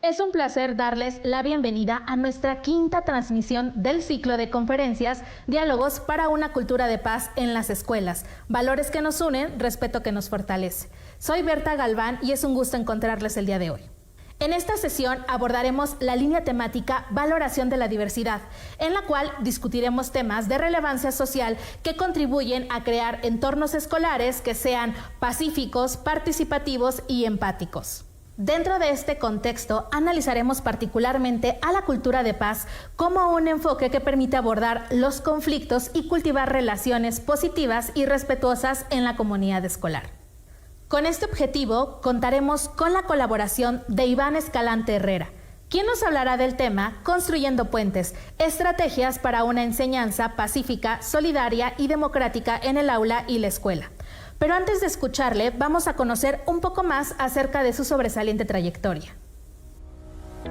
Es un placer darles la bienvenida a nuestra quinta transmisión del ciclo de conferencias Diálogos para una cultura de paz en las escuelas, valores que nos unen, respeto que nos fortalece. Soy Berta Galván y es un gusto encontrarles el día de hoy. En esta sesión abordaremos la línea temática Valoración de la diversidad, en la cual discutiremos temas de relevancia social que contribuyen a crear entornos escolares que sean pacíficos, participativos y empáticos. Dentro de este contexto, analizaremos particularmente a la cultura de paz como un enfoque que permite abordar los conflictos y cultivar relaciones positivas y respetuosas en la comunidad escolar. Con este objetivo, contaremos con la colaboración de Iván Escalante Herrera, quien nos hablará del tema Construyendo Puentes, estrategias para una enseñanza pacífica, solidaria y democrática en el aula y la escuela. Pero antes de escucharle, vamos a conocer un poco más acerca de su sobresaliente trayectoria.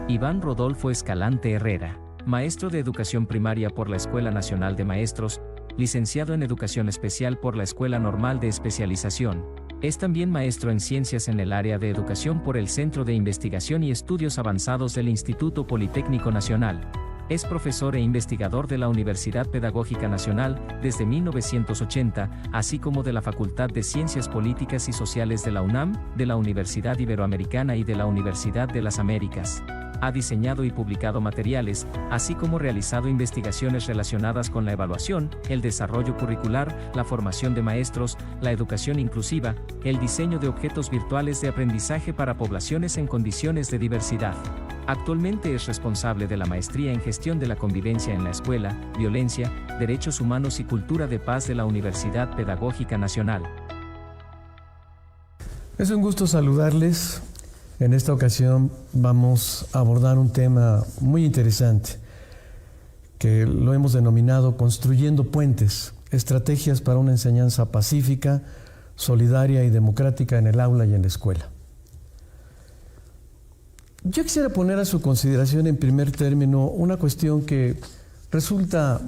Iván Rodolfo Escalante Herrera, maestro de Educación Primaria por la Escuela Nacional de Maestros, licenciado en Educación Especial por la Escuela Normal de Especialización. Es también maestro en Ciencias en el área de Educación por el Centro de Investigación y Estudios Avanzados del Instituto Politécnico Nacional. Es profesor e investigador de la Universidad Pedagógica Nacional desde 1980, así como de la Facultad de Ciencias Políticas y Sociales de la UNAM, de la Universidad Iberoamericana y de la Universidad de las Américas. Ha diseñado y publicado materiales, así como realizado investigaciones relacionadas con la evaluación, el desarrollo curricular, la formación de maestros, la educación inclusiva, el diseño de objetos virtuales de aprendizaje para poblaciones en condiciones de diversidad. Actualmente es responsable de la Maestría en Gestión de la Convivencia en la Escuela, Violencia, Derechos Humanos y Cultura de Paz de la Universidad Pedagógica Nacional. Es un gusto saludarles. En esta ocasión vamos a abordar un tema muy interesante que lo hemos denominado Construyendo Puentes, estrategias para una enseñanza pacífica, solidaria y democrática en el aula y en la escuela. Yo quisiera poner a su consideración en primer término una cuestión que resulta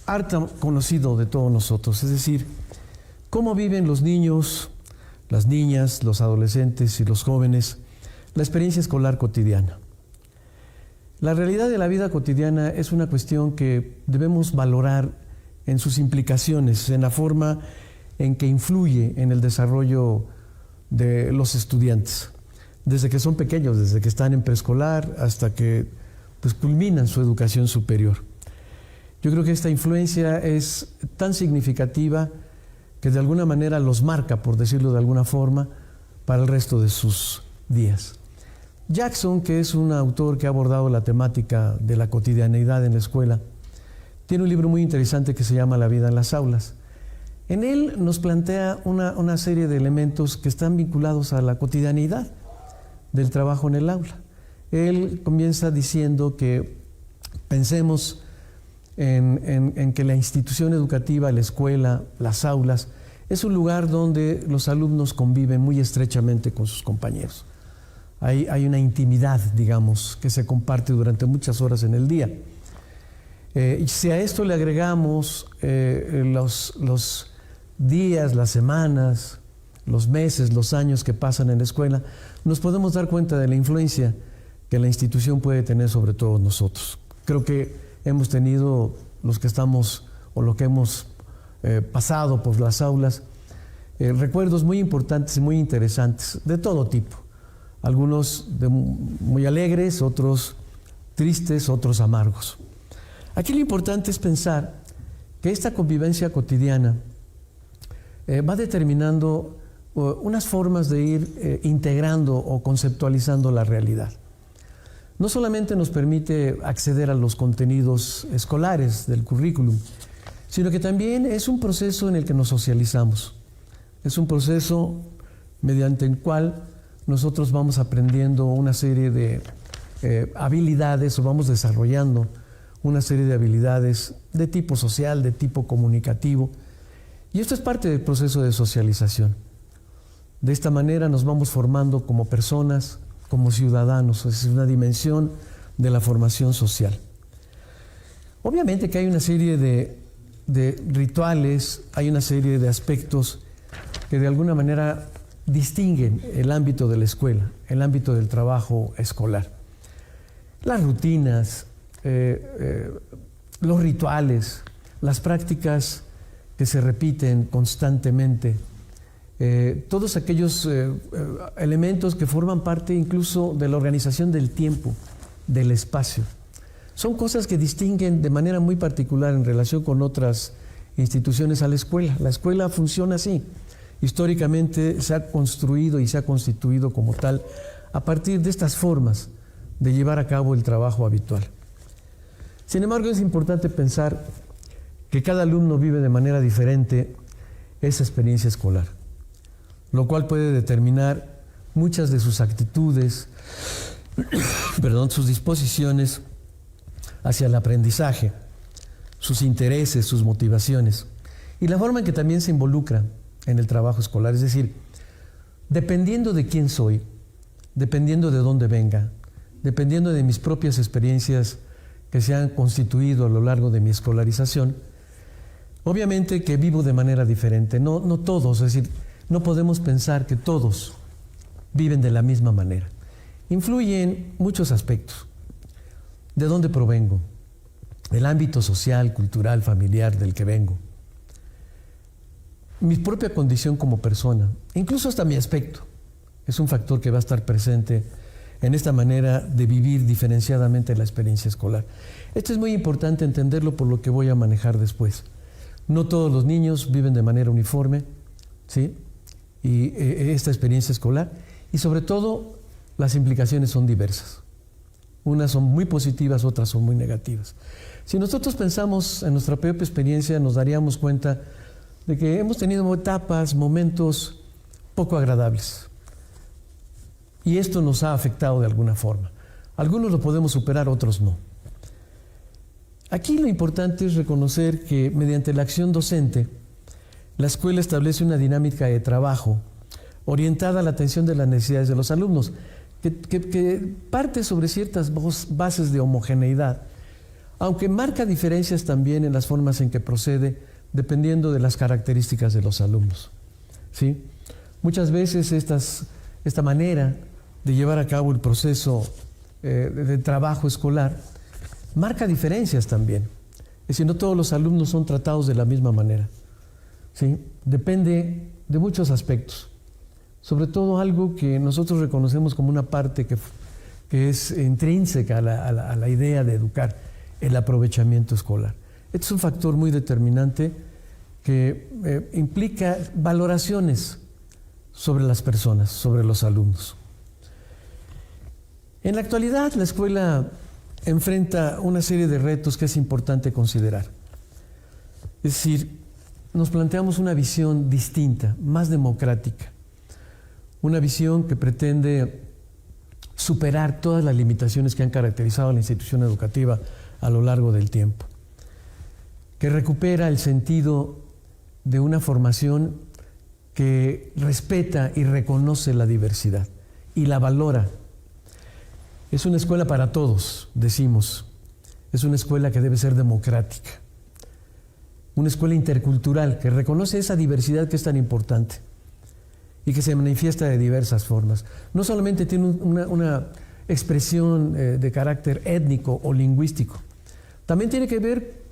harto conocido de todos nosotros, es decir, cómo viven los niños, las niñas, los adolescentes y los jóvenes la experiencia escolar cotidiana. La realidad de la vida cotidiana es una cuestión que debemos valorar en sus implicaciones, en la forma en que influye en el desarrollo de los estudiantes, desde que son pequeños, desde que están en preescolar hasta que culminan su educación superior. Yo creo que esta influencia es tan significativa que de alguna manera los marca, por decirlo de alguna forma, para el resto de sus días. Jackson, que es un autor que ha abordado la temática de la cotidianeidad en la escuela, tiene un libro muy interesante que se llama La vida en las aulas. En él nos plantea una serie de elementos que están vinculados a la cotidianeidad del trabajo en el aula. Él comienza diciendo que pensemos en que la institución educativa, la escuela, las aulas, es un lugar donde los alumnos conviven muy estrechamente con sus compañeros. Hay una intimidad, digamos, que se comparte durante muchas horas en el día. Y si a esto le agregamos los días, las semanas, los meses, los años que pasan en la escuela, nos podemos dar cuenta de la influencia que la institución puede tener sobre todos nosotros. Creo que hemos tenido, los que estamos o lo que hemos pasado por las aulas, recuerdos muy importantes y muy interesantes de todo tipo. Algunos muy alegres, otros tristes, otros amargos. Aquí lo importante es pensar que esta convivencia cotidiana va determinando unas formas de ir integrando o conceptualizando la realidad. No solamente nos permite acceder a los contenidos escolares del currículum, sino que también es un proceso en el que nos socializamos. Es un proceso mediante el cual nosotros vamos aprendiendo una serie de habilidades o vamos desarrollando una serie de habilidades de tipo social, de tipo comunicativo. Y esto es parte del proceso de socialización. De esta manera nos vamos formando como personas, como ciudadanos, es una dimensión de la formación social. Obviamente que hay una serie de rituales, hay una serie de aspectos que de alguna manera distinguen el ámbito de la escuela, el ámbito del trabajo escolar. las rutinas, los rituales, las prácticas que se repiten constantemente, todos aquellos elementos que forman parte incluso de la organización del tiempo, del espacio. Son cosas que distinguen de manera muy particular en relación con otras instituciones a la escuela. La escuela funciona así. Históricamente se ha construido y se ha constituido como tal a partir de estas formas de llevar a cabo el trabajo habitual. Sin embargo, es importante pensar que cada alumno vive de manera diferente esa experiencia escolar, lo cual puede determinar muchas de sus actitudes, sus disposiciones hacia el aprendizaje, sus intereses, sus motivaciones y la forma en que también se involucra en el trabajo escolar. Es decir, dependiendo de quién soy, dependiendo de dónde venga, dependiendo de mis propias experiencias que se han constituido a lo largo de mi escolarización, obviamente que vivo de manera diferente. No todos, es decir, no podemos pensar que todos viven de la misma manera. Influyen muchos aspectos. ¿De dónde provengo? El ámbito social, cultural, familiar del que vengo. Mi propia condición como persona, incluso hasta mi aspecto, es un factor que va a estar presente en esta manera de vivir diferenciadamente la experiencia escolar. Esto es muy importante entenderlo por lo que voy a manejar después. No todos los niños viven de manera uniforme, ¿sí? Y esta experiencia escolar, y sobre todo las implicaciones son diversas. Unas son muy positivas, otras son muy negativas. Si nosotros pensamos en nuestra propia experiencia, nos daríamos cuenta de que hemos tenido etapas, momentos poco agradables. Y esto nos ha afectado de alguna forma. Algunos lo podemos superar, otros no. Aquí lo importante es reconocer que mediante la acción docente, la escuela establece una dinámica de trabajo orientada a la atención de las necesidades de los alumnos, que parte sobre ciertas bases de homogeneidad, aunque marca diferencias también en las formas en que procede, dependiendo de las características de los alumnos, ¿sí? Muchas veces esta manera de llevar a cabo el proceso de trabajo escolar marca diferencias también. Es decir, no todos los alumnos son tratados de la misma manera, ¿sí? Depende de muchos aspectos. Sobre todo algo que nosotros reconocemos como una parte que es intrínseca a la idea de educar, el aprovechamiento escolar. Este es un factor muy determinante que implica valoraciones sobre las personas, sobre los alumnos. En la actualidad, la escuela enfrenta una serie de retos que es importante considerar. Es decir, nos planteamos una visión distinta, más democrática. Una visión que pretende superar todas las limitaciones que han caracterizado a la institución educativa a lo largo del tiempo. Que recupera el sentido de una formación que respeta y reconoce la diversidad y la valora. Es una escuela para todos, decimos. Es una escuela que debe ser democrática. Una escuela intercultural que reconoce esa diversidad que es tan importante y que se manifiesta de diversas formas. No solamente tiene una expresión de carácter étnico o lingüístico, también tiene que ver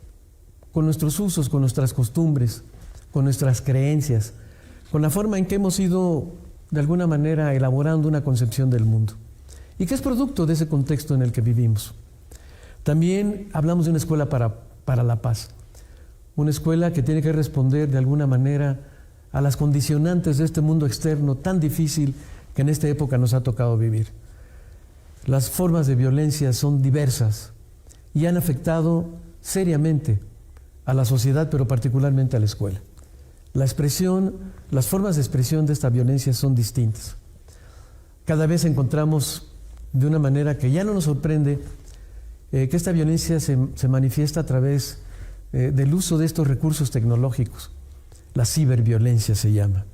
con nuestros usos, con nuestras costumbres, con nuestras creencias, con la forma en que hemos ido, de alguna manera, elaborando una concepción del mundo, y que es producto de ese contexto en el que vivimos. También hablamos de una escuela para la paz, una escuela que tiene que responder de alguna manera a las condicionantes de este mundo externo tan difícil que en esta época nos ha tocado vivir. Las formas de violencia son diversas y han afectado seriamente a la sociedad, pero particularmente a la escuela. Las formas de expresión de esta violencia son distintas. Cada vez encontramos de una manera que ya no nos sorprende que esta violencia se manifiesta a través del uso de estos recursos tecnológicos. La ciberviolencia se llama.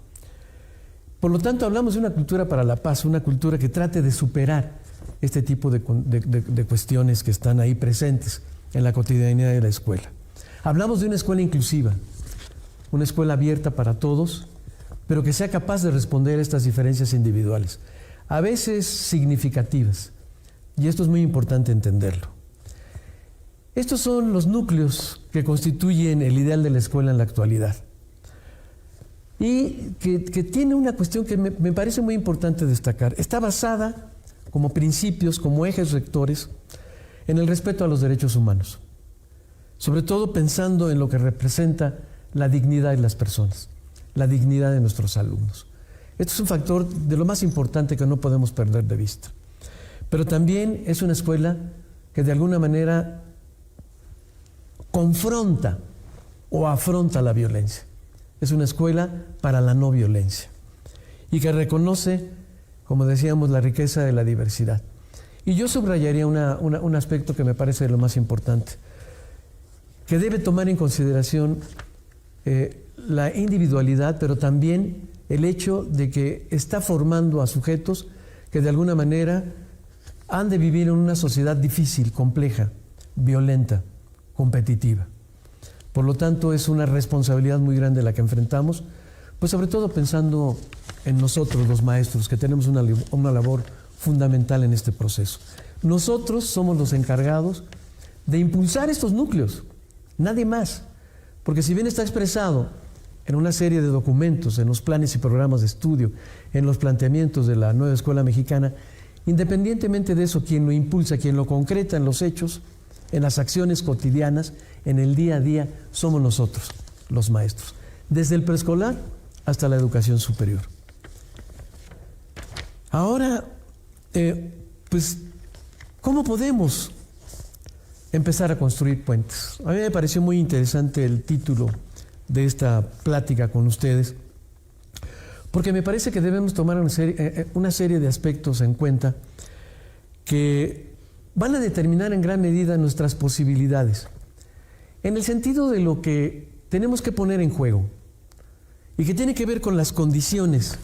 Por lo tanto, hablamos de una cultura para la paz, una cultura que trate de superar este tipo de cuestiones que están ahí presentes en la cotidianidad de la escuela. Hablamos de una escuela inclusiva, una escuela abierta para todos, pero que sea capaz de responder a estas diferencias individuales, a veces significativas, y esto es muy importante entenderlo. Estos son los núcleos que constituyen el ideal de la escuela en la actualidad. Y que tiene una cuestión que me parece muy importante destacar. Está basada como principios, como ejes rectores, en el respeto a los derechos humanos. Sobre todo pensando en lo que representa la dignidad de las personas, la dignidad de nuestros alumnos. Esto es un factor de lo más importante que no podemos perder de vista. Pero también es una escuela que de alguna manera confronta o afronta la violencia. Es una escuela para la no violencia y que reconoce, como decíamos, la riqueza de la diversidad. Y yo subrayaría un aspecto que me parece de lo más importante, que debe tomar en consideración la individualidad, pero también el hecho de que está formando a sujetos que de alguna manera han de vivir en una sociedad difícil, compleja, violenta, competitiva. Por lo tanto, es una responsabilidad muy grande la que enfrentamos, pues sobre todo pensando en nosotros, los maestros, que tenemos una labor fundamental en este proceso. Nosotros somos los encargados de impulsar estos núcleos, nadie más, porque si bien está expresado en una serie de documentos, en los planes y programas de estudio, en los planteamientos de la nueva escuela mexicana, independientemente de eso, quien lo impulsa, quien lo concreta en los hechos, en las acciones cotidianas, en el día a día, somos nosotros, los maestros, desde el preescolar hasta la educación superior. Ahora, pues, ¿cómo podemos empezar a construir puentes? A mí me pareció muy interesante el título de esta plática con ustedes, porque me parece que debemos tomar una serie de aspectos en cuenta que van a determinar en gran medida nuestras posibilidades, en el sentido de lo que tenemos que poner en juego y que tiene que ver con las condiciones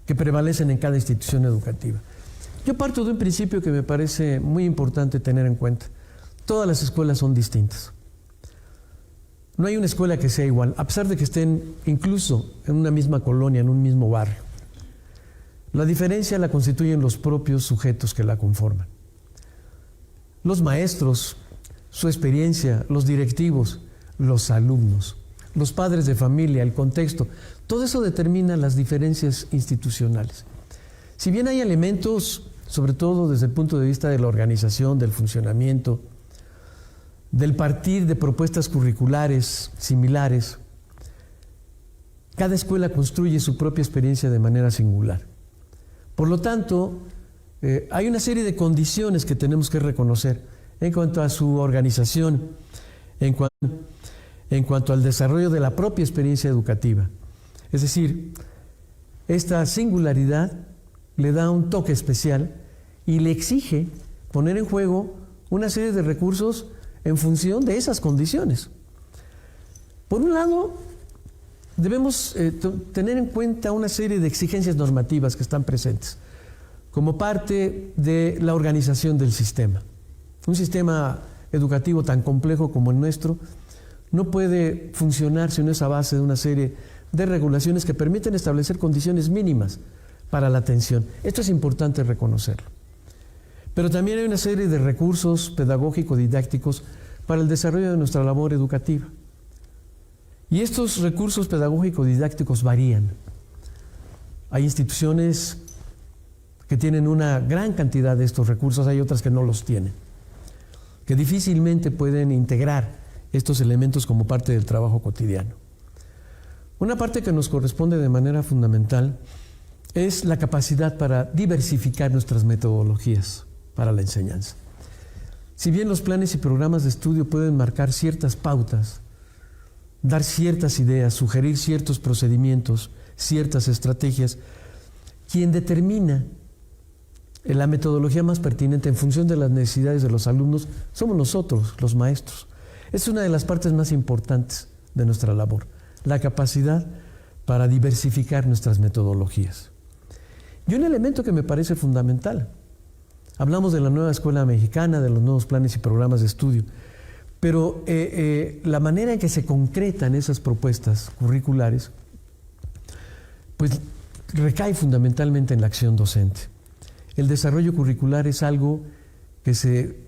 que prevalecen en cada institución educativa. Yo parto de un principio que me parece muy importante tener en cuenta. Todas las escuelas son distintas. No hay una escuela que sea igual, a pesar de que estén incluso en una misma colonia, en un mismo barrio. La diferencia la constituyen los propios sujetos que la conforman. Los maestros, su experiencia, los directivos, los alumnos, los padres de familia, el contexto, todo eso determina las diferencias institucionales. Si bien hay elementos, sobre todo desde el punto de vista de la organización, del funcionamiento, del partir de propuestas curriculares similares, cada escuela construye su propia experiencia de manera singular. Por lo tanto, hay una serie de condiciones que tenemos que reconocer en cuanto a su organización, en cuanto al desarrollo de la propia experiencia educativa. Es decir, esta singularidad le da un toque especial y le exige poner en juego una serie de recursos en función de esas condiciones. Por un lado, debemos tener en cuenta una serie de exigencias normativas que están presentes como parte de la organización del sistema. Un sistema educativo tan complejo como el nuestro no puede funcionar sin esa base de una serie de regulaciones que permiten establecer condiciones mínimas para la atención. Esto es importante reconocerlo. Pero también hay una serie de recursos pedagógico-didácticos para el desarrollo de nuestra labor educativa. Y estos recursos pedagógico-didácticos varían. Hay instituciones que tienen una gran cantidad de estos recursos, hay otras que no los tienen, que difícilmente pueden integrar estos elementos como parte del trabajo cotidiano. Una parte que nos corresponde de manera fundamental es la capacidad para diversificar nuestras metodologías para la enseñanza. Si bien los planes y programas de estudio pueden marcar ciertas pautas, dar ciertas ideas, sugerir ciertos procedimientos, ciertas estrategias, quien determina la metodología más pertinente en función de las necesidades de los alumnos somos nosotros, los maestros. Es una de las partes más importantes de nuestra labor, la capacidad para diversificar nuestras metodologías. Y un elemento que me parece fundamental, hablamos de la nueva escuela mexicana, de los nuevos planes y programas de estudio, pero la manera en que se concretan esas propuestas curriculares, pues recae fundamentalmente en la acción docente. El desarrollo curricular es algo que se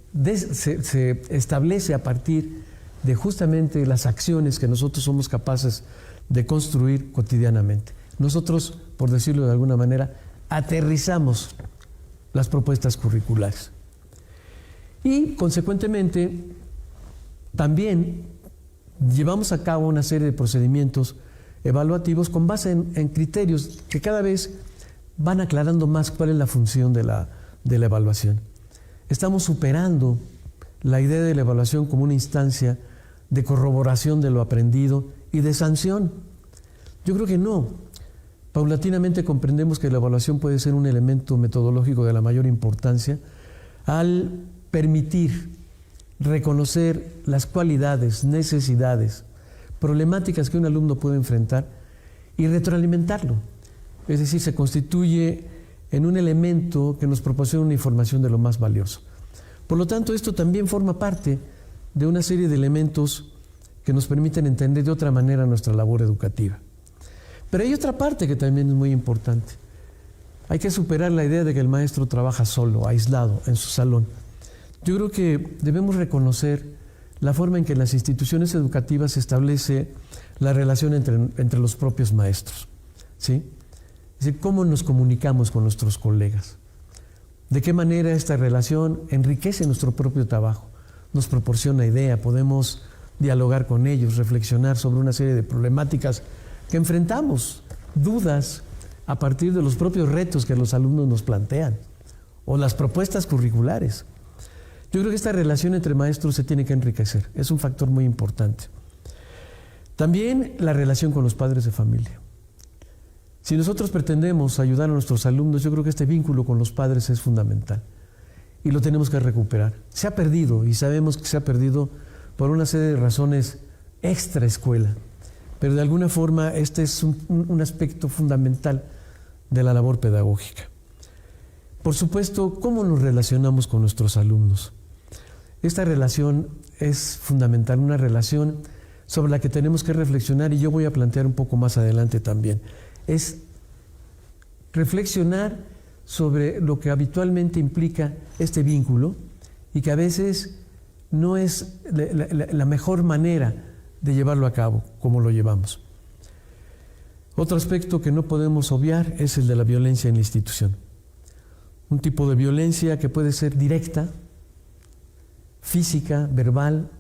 establece a partir de justamente las acciones que nosotros somos capaces de construir cotidianamente. Nosotros, por decirlo de alguna manera, aterrizamos las propuestas curriculares. Y, consecuentemente, también llevamos a cabo una serie de procedimientos evaluativos con base en criterios que cada vez van aclarando más cuál es la función de la evaluación. Estamos superando la idea de la evaluación como una instancia de corroboración de lo aprendido y de sanción. Yo creo que no. Paulatinamente comprendemos que la evaluación puede ser un elemento metodológico de la mayor importancia al permitir reconocer las cualidades, necesidades, problemáticas que un alumno puede enfrentar y retroalimentarlo. Es decir, se constituye en un elemento que nos proporciona una información de lo más valioso. Por lo tanto, esto también forma parte de una serie de elementos que nos permiten entender de otra manera nuestra labor educativa. Pero hay otra parte que también es muy importante. Hay que superar la idea de que el maestro trabaja solo, aislado, en su salón. Yo creo que debemos reconocer la forma en que en las instituciones educativas se establece la relación entre los propios maestros, ¿sí? Es decir, cómo nos comunicamos con nuestros colegas, de qué manera esta relación enriquece nuestro propio trabajo, nos proporciona idea, podemos dialogar con ellos, reflexionar sobre una serie de problemáticas que enfrentamos, dudas a partir de los propios retos que los alumnos nos plantean o las propuestas curriculares. Yo creo que esta relación entre maestros se tiene que enriquecer, es un factor muy importante. También la relación con los padres de familia. Si nosotros pretendemos ayudar a nuestros alumnos, yo creo que este vínculo con los padres es fundamental y lo tenemos que recuperar. Se ha perdido y sabemos que se ha perdido por una serie de razones extra escuela, pero de alguna forma este es un aspecto fundamental de la labor pedagógica. Por supuesto, ¿cómo nos relacionamos con nuestros alumnos? Esta relación es fundamental, una relación sobre la que tenemos que reflexionar y yo voy a plantear un poco más adelante también. Es reflexionar sobre lo que habitualmente implica este vínculo y que a veces no es la mejor manera de llevarlo a cabo como lo llevamos. Otro aspecto que no podemos obviar es el de la violencia en la institución. Un tipo de violencia que puede ser directa, física, verbal.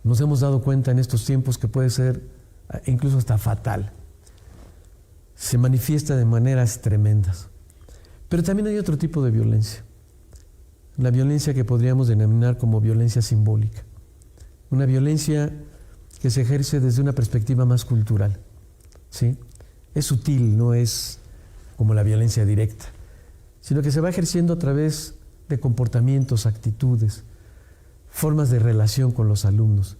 Nos hemos dado cuenta en estos tiempos que puede ser incluso hasta fatal. Se manifiesta de maneras tremendas. Pero también hay otro tipo de violencia. La violencia que podríamos denominar como violencia simbólica. Una violencia que se ejerce desde una perspectiva más cultural, ¿sí? Es sutil, no es como la violencia directa, sino que se va ejerciendo a través de comportamientos, actitudes, formas de relación con los alumnos.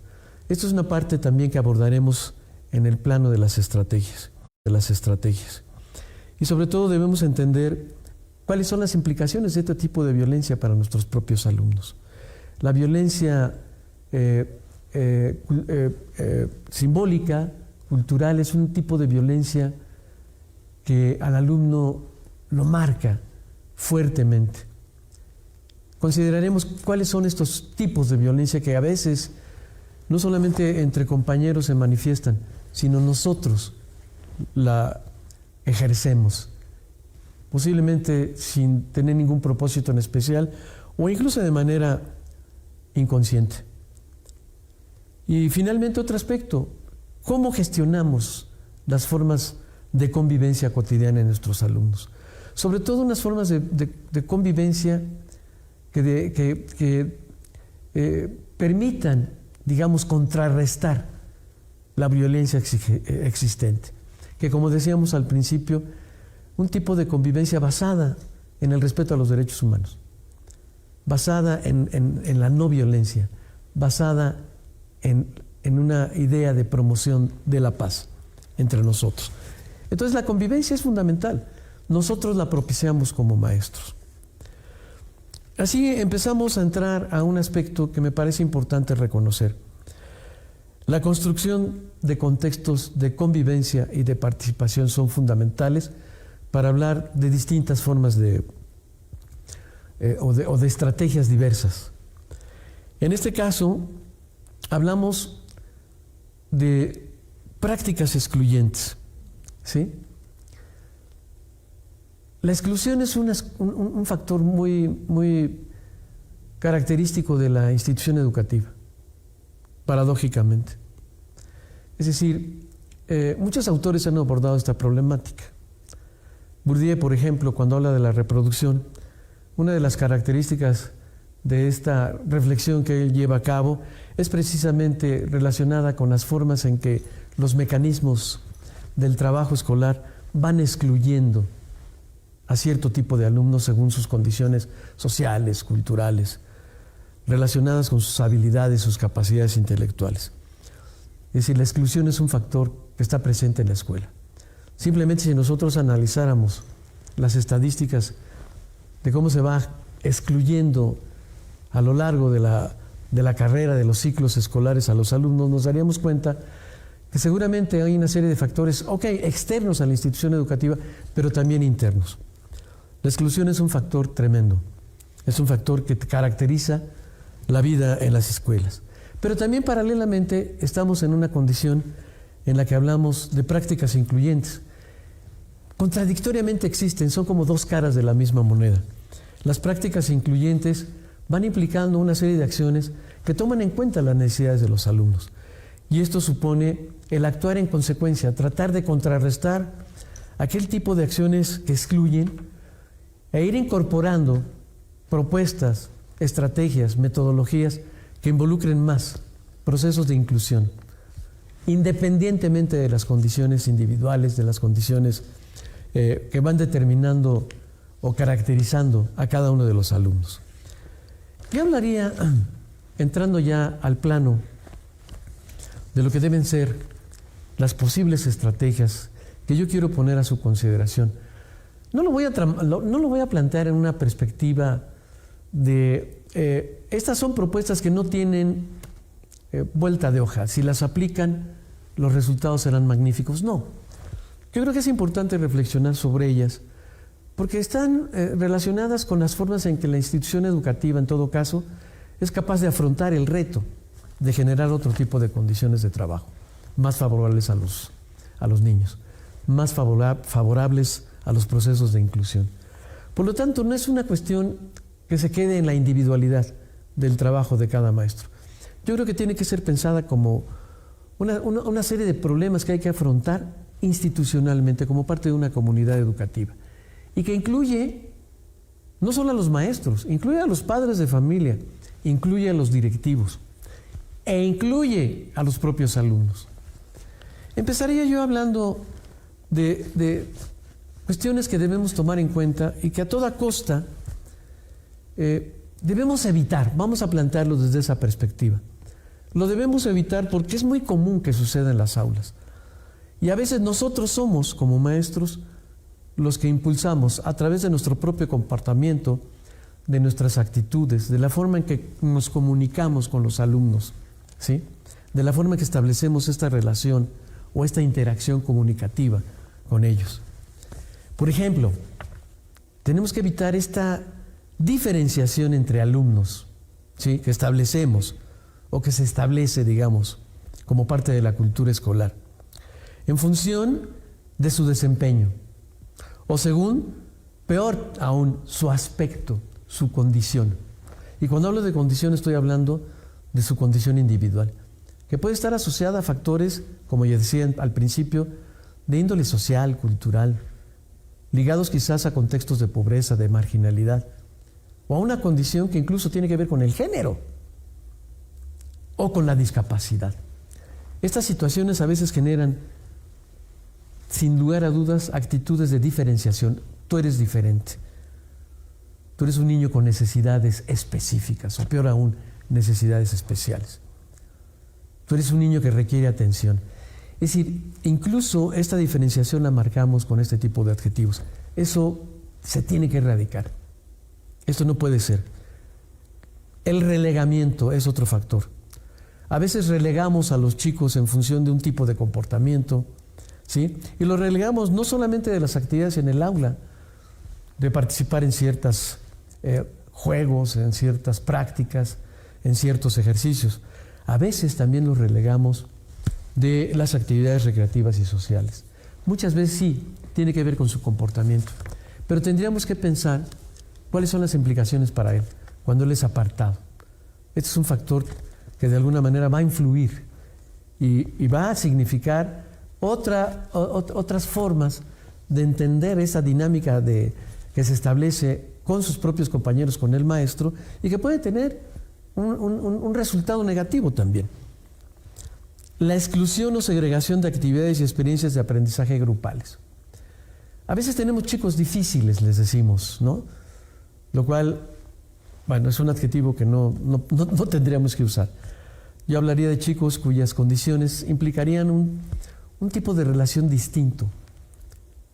Esto es una parte también que abordaremos en el plano de las estrategias. Y sobre todo debemos entender cuáles son las implicaciones de este tipo de violencia para nuestros propios alumnos. La violencia simbólica, cultural, es un tipo de violencia que al alumno lo marca fuertemente. Consideraremos cuáles son estos tipos de violencia que a veces no solamente entre compañeros se manifiestan, sino nosotros la ejercemos, posiblemente sin tener ningún propósito en especial o incluso de manera inconsciente. Y finalmente otro aspecto, ¿cómo gestionamos las formas de convivencia cotidiana en nuestros alumnos? Sobre todo unas formas de convivencia que permitan, digamos, contrarrestar la violencia existente. Que como decíamos al principio, un tipo de convivencia basada en el respeto a los derechos humanos, basada en la no violencia, basada en una idea de promoción de la paz entre nosotros. Entonces la convivencia es fundamental, nosotros la propiciamos como maestros. Así empezamos a entrar a un aspecto que me parece importante reconocer. La construcción de contextos de convivencia y de participación son fundamentales para hablar de distintas formas de o de estrategias diversas. En este caso, hablamos de prácticas excluyentes, ¿sí? La exclusión es un factor muy característico de la institución educativa, paradójicamente. Es decir, muchos autores han abordado esta problemática. Bourdieu, por ejemplo, cuando habla de la reproducción, una de las características de esta reflexión que él lleva a cabo es precisamente relacionada con las formas en que los mecanismos del trabajo escolar van excluyendo a cierto tipo de alumnos según sus condiciones sociales, culturales, relacionadas con sus habilidades, sus capacidades intelectuales. Es decir, la exclusión es un factor que está presente en la escuela. Simplemente si nosotros analizáramos las estadísticas de cómo se va excluyendo a lo largo de la carrera, de los ciclos escolares a los alumnos, nos daríamos cuenta que seguramente hay una serie de factores, externos a la institución educativa, pero también internos. La exclusión es un factor tremendo, es un factor que caracteriza la vida en las escuelas. Pero también paralelamente estamos en una condición en la que hablamos de prácticas incluyentes. Contradictoriamente existen, son como dos caras de la misma moneda. Las prácticas incluyentes van implicando una serie de acciones que toman en cuenta las necesidades de los alumnos. Y esto supone el actuar en consecuencia, tratar de contrarrestar aquel tipo de acciones que excluyen e ir incorporando propuestas, estrategias, metodologías que involucren más procesos de inclusión, independientemente de las condiciones individuales, de las condiciones que van determinando o caracterizando a cada uno de los alumnos. Yo hablaría, entrando ya al plano de lo que deben ser las posibles estrategias que yo quiero poner a su consideración. No lo voy a plantear en una perspectiva de estas son propuestas que no tienen vuelta de hoja. Si las aplican, los resultados serán magníficos. No. Yo creo que es importante reflexionar sobre ellas porque están relacionadas con las formas en que la institución educativa, en todo caso, es capaz de afrontar el reto de generar otro tipo de condiciones de trabajo, más favorables a los niños, más favorables a los procesos de inclusión. Por lo tanto, no es una cuestión que se quede en la individualidad del trabajo de cada maestro. Yo creo que tiene que ser pensada como una serie de problemas que hay que afrontar institucionalmente como parte de una comunidad educativa y que incluye no solo a los maestros, incluye a los padres de familia, incluye a los directivos e incluye a los propios alumnos. Empezaría yo hablando de cuestiones que debemos tomar en cuenta y que a toda costa debemos evitar. Vamos a plantearlo desde esa perspectiva. Lo debemos evitar porque es muy común que suceda en las aulas. Y a veces nosotros somos, como maestros, los que impulsamos a través de nuestro propio comportamiento, de nuestras actitudes, de la forma en que nos comunicamos con los alumnos, ¿sí? De la forma en que establecemos esta relación o esta interacción comunicativa con ellos. Por ejemplo, tenemos que evitar esta diferenciación entre alumnos, ¿sí? Que establecemos o que se establece, digamos, como parte de la cultura escolar, en función de su desempeño o según, peor aún, su aspecto, su condición. Y cuando hablo de condición estoy hablando de su condición individual, que puede estar asociada a factores, como ya decía al principio, de índole social, cultural, ligados quizás a contextos de pobreza, de marginalidad, o a una condición que incluso tiene que ver con el género o con la discapacidad. Estas situaciones a veces generan, sin lugar a dudas, actitudes de diferenciación. Tú eres diferente. Tú eres un niño con necesidades específicas, o peor aún, necesidades especiales. Tú eres un niño que requiere atención. Es decir, incluso esta diferenciación la marcamos con este tipo de adjetivos. Eso se tiene que erradicar. Esto no puede ser. El relegamiento es otro factor. A veces relegamos a los chicos en función de un tipo de comportamiento, ¿sí? Y los relegamos no solamente de las actividades en el aula, de participar en ciertas juegos, en ciertas prácticas, en ciertos ejercicios. A veces también los relegamos de las actividades recreativas y sociales. Muchas veces sí, tiene que ver con su comportamiento, pero tendríamos que pensar cuáles son las implicaciones para él cuando él es apartado. Este es un factor que de alguna manera va a influir y va a significar otras formas de entender esa dinámica que se establece con sus propios compañeros, con el maestro, y que puede tener un resultado negativo también. La exclusión o segregación de actividades y experiencias de aprendizaje grupales. A veces tenemos chicos difíciles, les decimos, ¿no? Lo cual, bueno, es un adjetivo que no tendríamos que usar. Yo hablaría de chicos cuyas condiciones implicarían un tipo de relación distinto.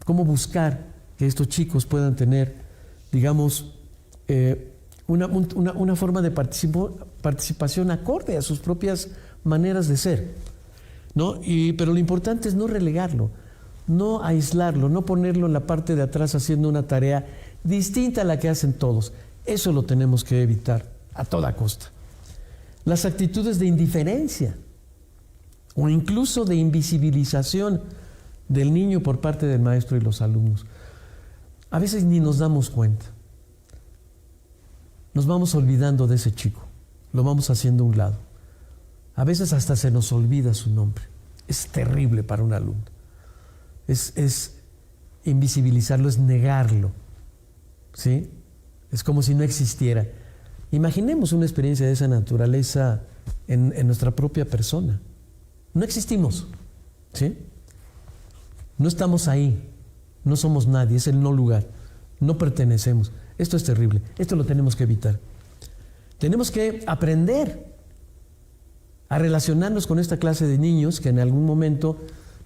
Cómo buscar que estos chicos puedan tener, digamos, una forma de participación acorde a sus propias maneras de ser, ¿no? Pero lo importante es no relegarlo, no aislarlo, no ponerlo en la parte de atrás haciendo una tarea distinta a la que hacen todos. Eso lo tenemos que evitar a toda costa. Las actitudes de indiferencia o incluso de invisibilización del niño por parte del maestro y los alumnos. A veces ni nos damos cuenta. Nos vamos olvidando de ese chico, lo vamos haciendo a un lado. A veces hasta se nos olvida su nombre. Es terrible para un alumno. Es invisibilizarlo, es negarlo, ¿sí? Es como si no existiera. Imaginemos una experiencia de esa naturaleza en nuestra propia persona. No existimos, ¿sí? No estamos ahí, no somos nadie, es el no lugar, no pertenecemos. Esto es terrible, esto lo tenemos que evitar. Tenemos que aprender a relacionarnos con esta clase de niños que en algún momento,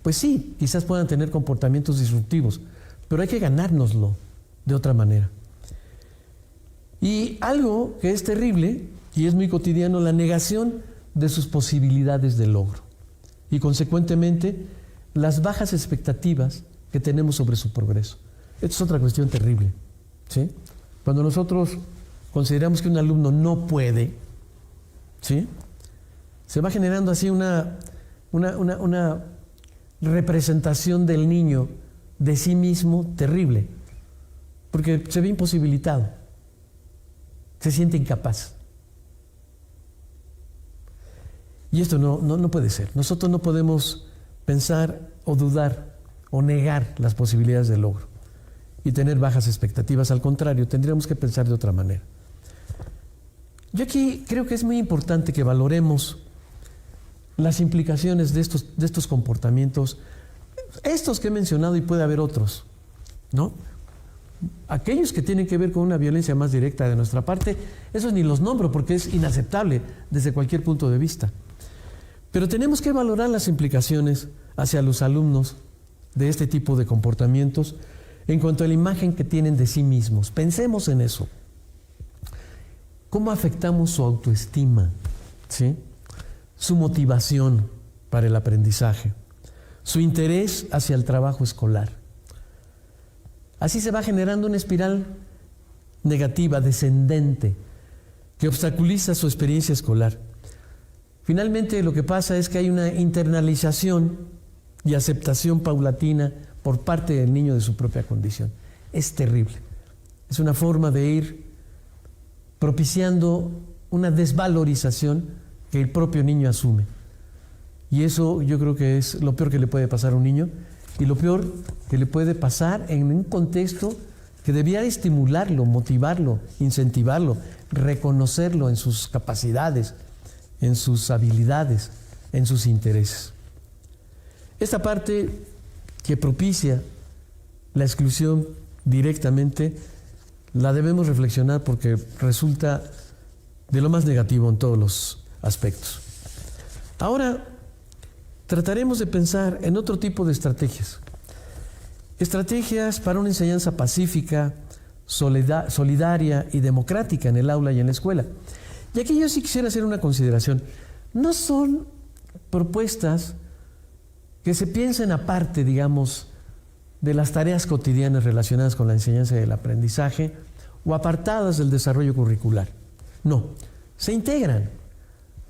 pues sí, quizás puedan tener comportamientos disruptivos, pero hay que ganárnoslo de otra manera. Y algo que es terrible y es muy cotidiano, la negación de sus posibilidades de logro y consecuentemente las bajas expectativas que tenemos sobre su progreso. Esto es otra cuestión terrible, ¿sí? Cuando nosotros consideramos que un alumno no puede, ¿sí?, se va generando así una representación del niño de sí mismo terrible, porque se ve imposibilitado, se siente incapaz. Y esto no puede ser. Nosotros no podemos pensar o dudar o negar las posibilidades de logro y tener bajas expectativas. Al contrario, tendríamos que pensar de otra manera. Yo aquí creo que es muy importante que valoremos las implicaciones de estos comportamientos, estos que he mencionado, y puede haber otros, ¿no? Aquellos que tienen que ver con una violencia más directa de nuestra parte, esos ni los nombro porque es inaceptable desde cualquier punto de vista. Pero tenemos que valorar las implicaciones hacia los alumnos de este tipo de comportamientos en cuanto a la imagen que tienen de sí mismos. Pensemos en eso. ¿Cómo afectamos su autoestima? ¿Sí? Su motivación para el aprendizaje, su interés hacia el trabajo escolar. Así se va generando una espiral negativa, descendente, que obstaculiza su experiencia escolar. Finalmente, lo que pasa es que hay una internalización y aceptación paulatina por parte del niño de su propia condición. Es terrible. Es una forma de ir propiciando una desvalorización que el propio niño asume. Y eso yo creo que es lo peor que le puede pasar a un niño y lo peor que le puede pasar en un contexto que debía estimularlo, motivarlo, incentivarlo, reconocerlo en sus capacidades, en sus habilidades, en sus intereses. Esta parte que propicia la exclusión directamente la debemos reflexionar porque resulta de lo más negativo en todos los aspectos. Ahora trataremos de pensar en otro tipo de estrategias. Estrategias para una enseñanza pacífica, solidaria y democrática en el aula y en la escuela. Y aquí yo sí quisiera hacer una consideración. No son propuestas que se piensen aparte, digamos, de las tareas cotidianas relacionadas con la enseñanza y el aprendizaje o apartadas del desarrollo curricular. No, se integran.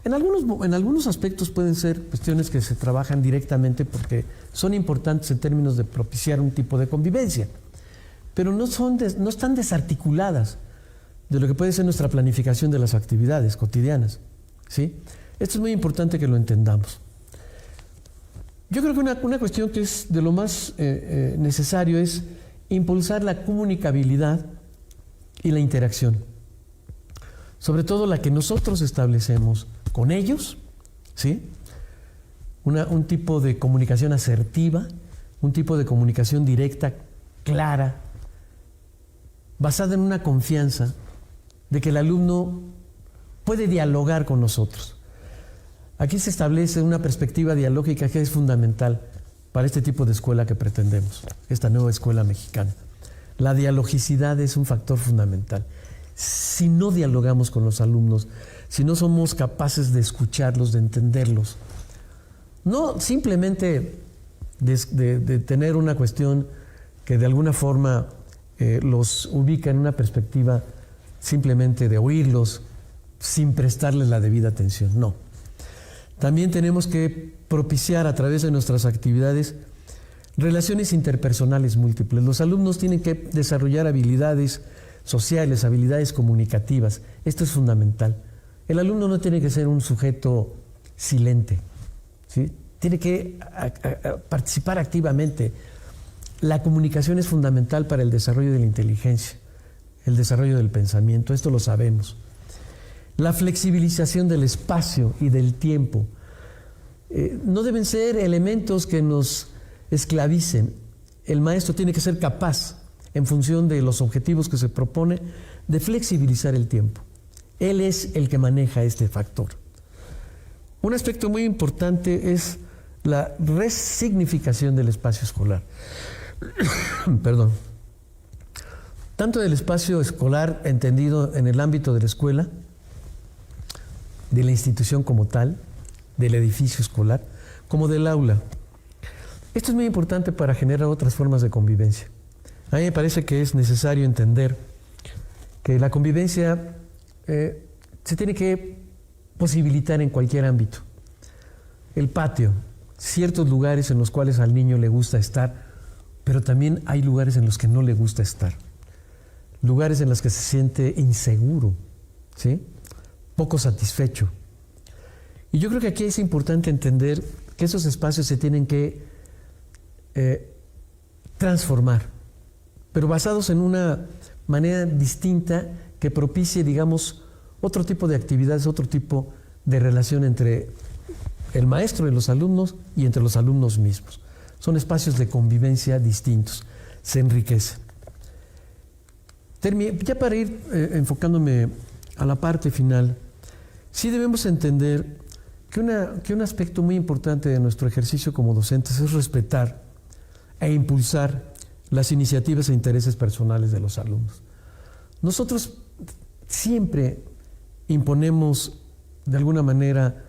En algunos aspectos pueden ser cuestiones que se trabajan directamente porque son importantes en términos de propiciar un tipo de convivencia, pero no están desarticuladas de lo que puede ser nuestra planificación de las actividades cotidianas, ¿sí? Esto es muy importante que lo entendamos. Yo creo que una cuestión que es de lo más necesario es impulsar la comunicabilidad y la interacción, sobre todo la que nosotros establecemos con ellos, ¿sí? Un tipo de comunicación asertiva, un tipo de comunicación directa, clara, basada en una confianza de que el alumno puede dialogar con nosotros. Aquí se establece una perspectiva dialógica que es fundamental para este tipo de escuela que pretendemos, esta nueva escuela mexicana. La dialogicidad es un factor fundamental. Si no dialogamos con los alumnos, si no somos capaces de escucharlos, de entenderlos, no simplemente de tener una cuestión que de alguna forma los ubica en una perspectiva simplemente de oírlos sin prestarles la debida atención, no. También tenemos que propiciar a través de nuestras actividades relaciones interpersonales múltiples. Los alumnos tienen que desarrollar habilidades sociales, habilidades comunicativas. Esto es fundamental. El alumno no tiene que ser un sujeto silente, ¿sí? Tiene que participar activamente. La comunicación es fundamental para el desarrollo de la inteligencia, el desarrollo del pensamiento, esto lo sabemos. La flexibilización del espacio y del tiempo no deben ser elementos que nos esclavicen. El maestro tiene que ser capaz, en función de los objetivos que se propone, de flexibilizar el tiempo. Él es el que maneja este factor. Un aspecto muy importante es la resignificación del espacio escolar. Perdón. Tanto del espacio escolar entendido en el ámbito de la escuela, de la institución como tal, del edificio escolar, como del aula. Esto es muy importante para generar otras formas de convivencia. A mí me parece que es necesario entender que la convivencia se tiene que posibilitar en cualquier ámbito. El patio, ciertos lugares en los cuales al niño le gusta estar, pero también hay lugares en los que no le gusta estar. Lugares en los que se siente inseguro, ¿sí? Poco satisfecho. Y yo creo que aquí es importante entender que esos espacios se tienen que transformar, pero basados en una manera distinta que propicie, digamos, otro tipo de actividades, otro tipo de relación entre el maestro y los alumnos y entre los alumnos mismos. Son espacios de convivencia distintos, se enriquecen. Ya para ir enfocándome a la parte final, sí debemos entender que un aspecto muy importante de nuestro ejercicio como docentes es respetar e impulsar las iniciativas e intereses personales de los alumnos. Nosotros siempre imponemos de alguna manera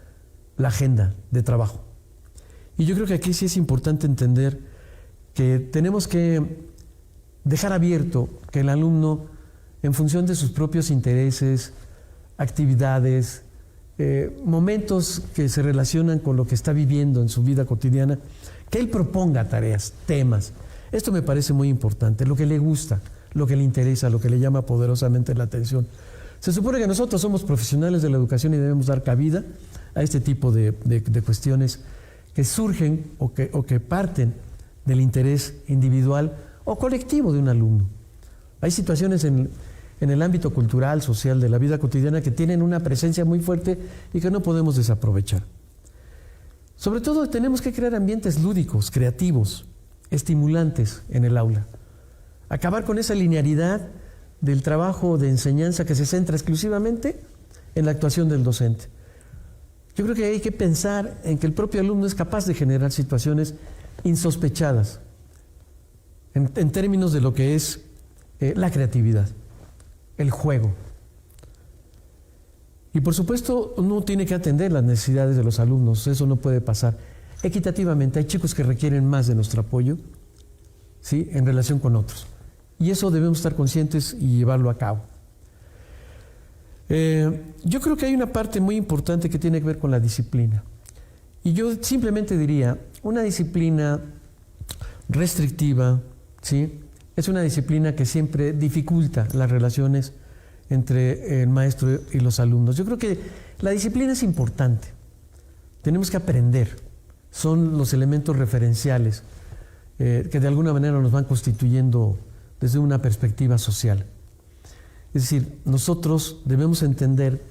la agenda de trabajo. Y yo creo que aquí sí es importante entender que tenemos que dejar abierto que el alumno, en función de sus propios intereses, actividades, momentos que se relacionan con lo que está viviendo en su vida cotidiana, que él proponga tareas, temas. Esto me parece muy importante, lo que le gusta, lo que le interesa, lo que le llama poderosamente la atención. Se supone que nosotros somos profesionales de la educación y debemos dar cabida a este tipo de cuestiones que surgen o que parten del interés individual o colectivo de un alumno. Hay situaciones en el ámbito cultural, social, de la vida cotidiana que tienen una presencia muy fuerte y que no podemos desaprovechar. Sobre todo tenemos que crear ambientes lúdicos, creativos, estimulantes en el aula. Acabar con esa linealidad del trabajo de enseñanza que se centra exclusivamente en la actuación del docente. Yo creo que hay que pensar en que el propio alumno es capaz de generar situaciones insospechadas en términos de lo que es la creatividad, el juego. Y por supuesto uno tiene que atender las necesidades de los alumnos, eso no puede pasar equitativamente. Hay chicos que requieren más de nuestro apoyo, ¿sí?, en relación con otros. Y eso debemos estar conscientes y llevarlo a cabo. Yo creo que hay una parte muy importante que tiene que ver con la disciplina. Y yo simplemente diría, una disciplina restrictiva, ¿sí?, es una disciplina que siempre dificulta las relaciones entre el maestro y los alumnos. Yo creo que la disciplina es importante. Tenemos que aprender. Son los elementos referenciales que de alguna manera nos van constituyendo desde una perspectiva social. Es decir, nosotros debemos entender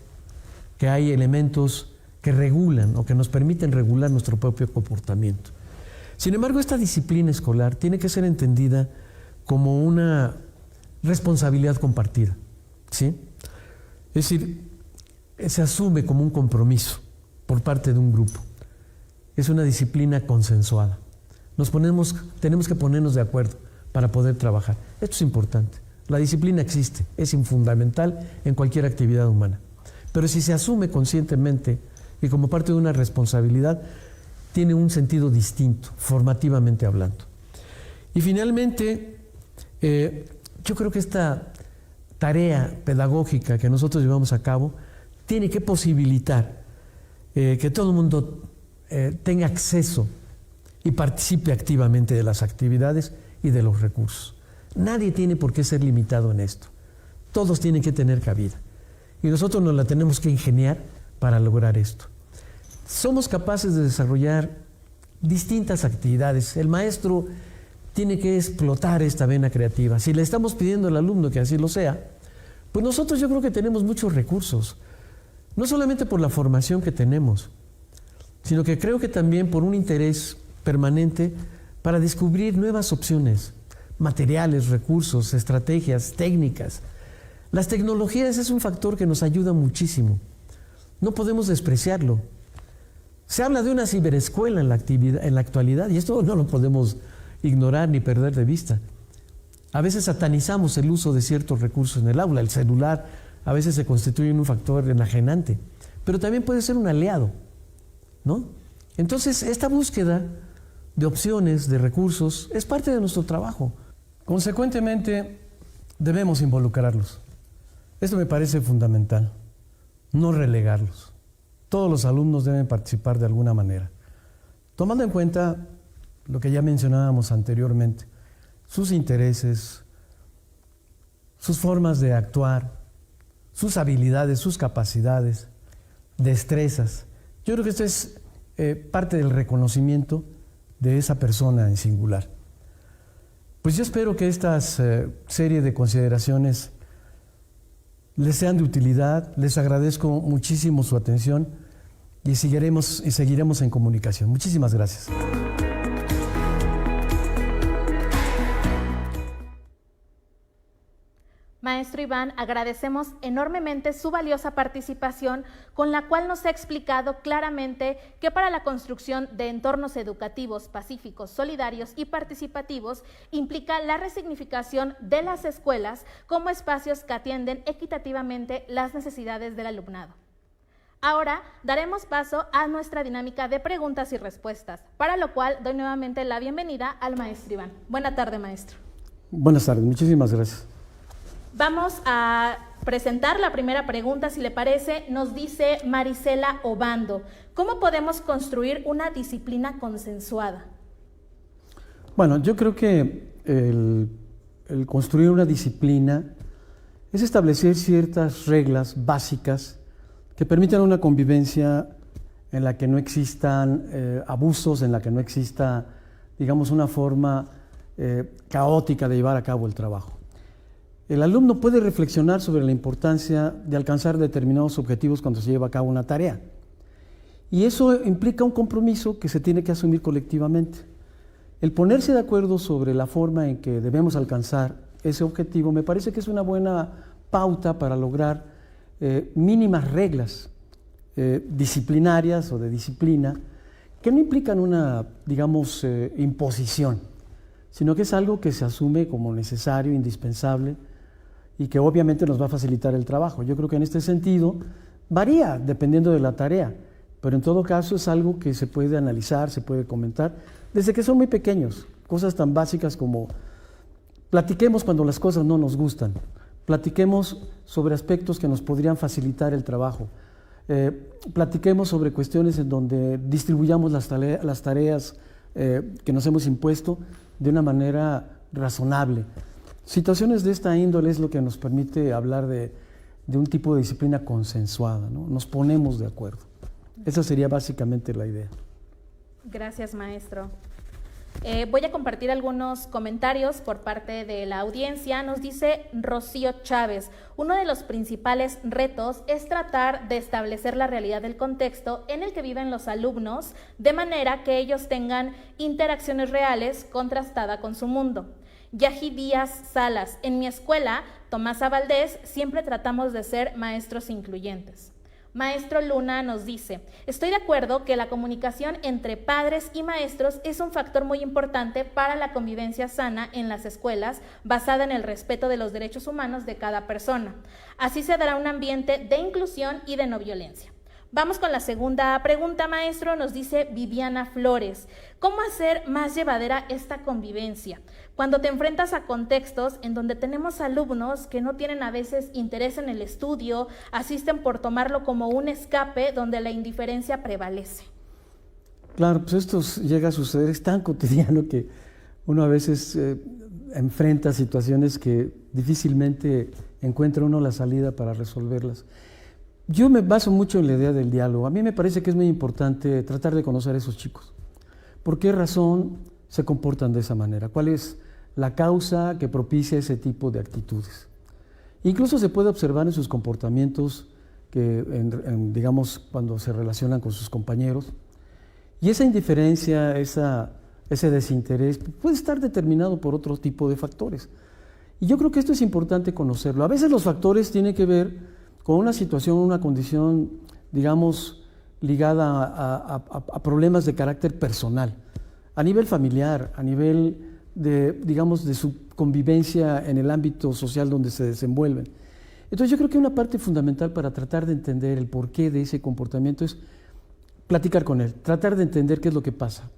que hay elementos que regulan o que nos permiten regular nuestro propio comportamiento. Sin embargo, esta disciplina escolar tiene que ser entendida como una responsabilidad compartida, ¿sí? Es decir, se asume como un compromiso por parte de un grupo. Es una disciplina consensuada. Tenemos que ponernos de acuerdo para poder trabajar. Esto es importante. La disciplina existe, es fundamental en cualquier actividad humana. Pero si se asume conscientemente y como parte de una responsabilidad, tiene un sentido distinto, formativamente hablando. Y finalmente, yo creo que esta tarea pedagógica que nosotros llevamos a cabo tiene que posibilitar que todo el mundo tenga acceso y participe activamente de las actividades y de los recursos. Nadie tiene por qué ser limitado en esto. Todos tienen que tener cabida. Y nosotros nos la tenemos que ingeniar para lograr esto. Somos capaces de desarrollar distintas actividades. El maestro tiene que explotar esta vena creativa. Si le estamos pidiendo al alumno que así lo sea, pues nosotros yo creo que tenemos muchos recursos. No solamente por la formación que tenemos, sino que creo que también por un interés permanente para descubrir nuevas opciones, materiales, recursos, estrategias, técnicas. Las tecnologías es un factor que nos ayuda muchísimo. No podemos despreciarlo. Se habla de una ciberescuela en la actualidad y esto no lo podemos ignorar ni perder de vista. A veces satanizamos el uso de ciertos recursos en el aula. El celular a veces se constituye en un factor enajenante, pero también puede ser un aliado, ¿no? Entonces, esta búsqueda de opciones, de recursos, es parte de nuestro trabajo. Consecuentemente, debemos involucrarlos. Esto me parece fundamental, no relegarlos. Todos los alumnos deben participar de alguna manera, tomando en cuenta lo que ya mencionábamos anteriormente, sus intereses, sus formas de actuar, sus habilidades, sus capacidades, destrezas. Yo creo que esto es parte del reconocimiento de esa persona en singular. Pues yo espero que estas serie de consideraciones les sean de utilidad. Les agradezco muchísimo su atención y seguiremos en comunicación. Muchísimas gracias. Maestro Iván, agradecemos enormemente su valiosa participación, con la cual nos ha explicado claramente que para la construcción de entornos educativos pacíficos, solidarios y participativos implica la resignificación de las escuelas como espacios que atienden equitativamente las necesidades del alumnado. Ahora daremos paso a nuestra dinámica de preguntas y respuestas, para lo cual doy nuevamente la bienvenida al maestro Iván. Buena tarde, maestro. Buenas tardes, muchísimas gracias. Vamos a presentar la primera pregunta, si le parece. Nos dice Marisela Obando: ¿cómo podemos construir una disciplina consensuada? Bueno, yo creo que el construir una disciplina es establecer ciertas reglas básicas que permitan una convivencia en la que no existan abusos, en la que no exista, digamos, una forma caótica de llevar a cabo el trabajo. El alumno puede reflexionar sobre la importancia de alcanzar determinados objetivos cuando se lleva a cabo una tarea. Y eso implica un compromiso que se tiene que asumir colectivamente. El ponerse de acuerdo sobre la forma en que debemos alcanzar ese objetivo me parece que es una buena pauta para lograr mínimas reglas disciplinarias o de disciplina que no implican una, digamos, imposición, sino que es algo que se asume como necesario, indispensable, y que obviamente nos va a facilitar el trabajo. Yo creo que en este sentido varía dependiendo de la tarea, pero en todo caso es algo que se puede analizar, se puede comentar, desde que son muy pequeños, cosas tan básicas como Platiquemos cuando las cosas no nos gustan. Platiquemos sobre aspectos que nos podrían facilitar el trabajo. Platiquemos sobre cuestiones en donde distribuyamos las tareas que nos hemos impuesto de una manera razonable. Situaciones de esta índole es lo que nos permite hablar de un tipo de disciplina consensuada, ¿no? Nos ponemos de acuerdo. Esa sería básicamente la idea. Gracias, maestro. Voy a compartir algunos comentarios por parte de la audiencia. Nos dice Rocío Chávez: uno de los principales retos es tratar de establecer la realidad del contexto en el que viven los alumnos, de manera que ellos tengan interacciones reales contrastada con su mundo. Yají Díaz Salas: en mi escuela, Tomasa Valdés, siempre tratamos de ser maestros incluyentes. Maestro Luna nos dice: estoy de acuerdo que la comunicación entre padres y maestros es un factor muy importante para la convivencia sana en las escuelas, basada en el respeto de los derechos humanos de cada persona. Así se dará un ambiente de inclusión y de no violencia. Vamos con la segunda pregunta, maestro. Nos dice Viviana Flores: ¿cómo hacer más llevadera esta convivencia? Cuando te enfrentas a contextos en donde tenemos alumnos que no tienen a veces interés en el estudio, asisten por tomarlo como un escape donde la indiferencia prevalece. Claro, pues esto llega a suceder, es tan cotidiano que uno a veces enfrenta situaciones que difícilmente encuentra uno la salida para resolverlas. Yo me baso mucho en la idea del diálogo. A mí me parece que es muy importante tratar de conocer a esos chicos. ¿Por qué razón se comportan de esa manera? ¿Cuál es la causa que propicia ese tipo de actitudes? Incluso se puede observar en sus comportamientos, digamos, cuando se relacionan con sus compañeros. Y esa indiferencia, ese desinterés, puede estar determinado por otro tipo de factores. Y yo creo que esto es importante conocerlo. A veces los factores tienen que ver con una situación, una condición, digamos, ligada a problemas de carácter personal, a nivel familiar, a nivel de, digamos, de su convivencia en el ámbito social donde se desenvuelven. Entonces yo creo que una parte fundamental para tratar de entender el porqué de ese comportamiento es platicar con él, tratar de entender qué es lo que pasa,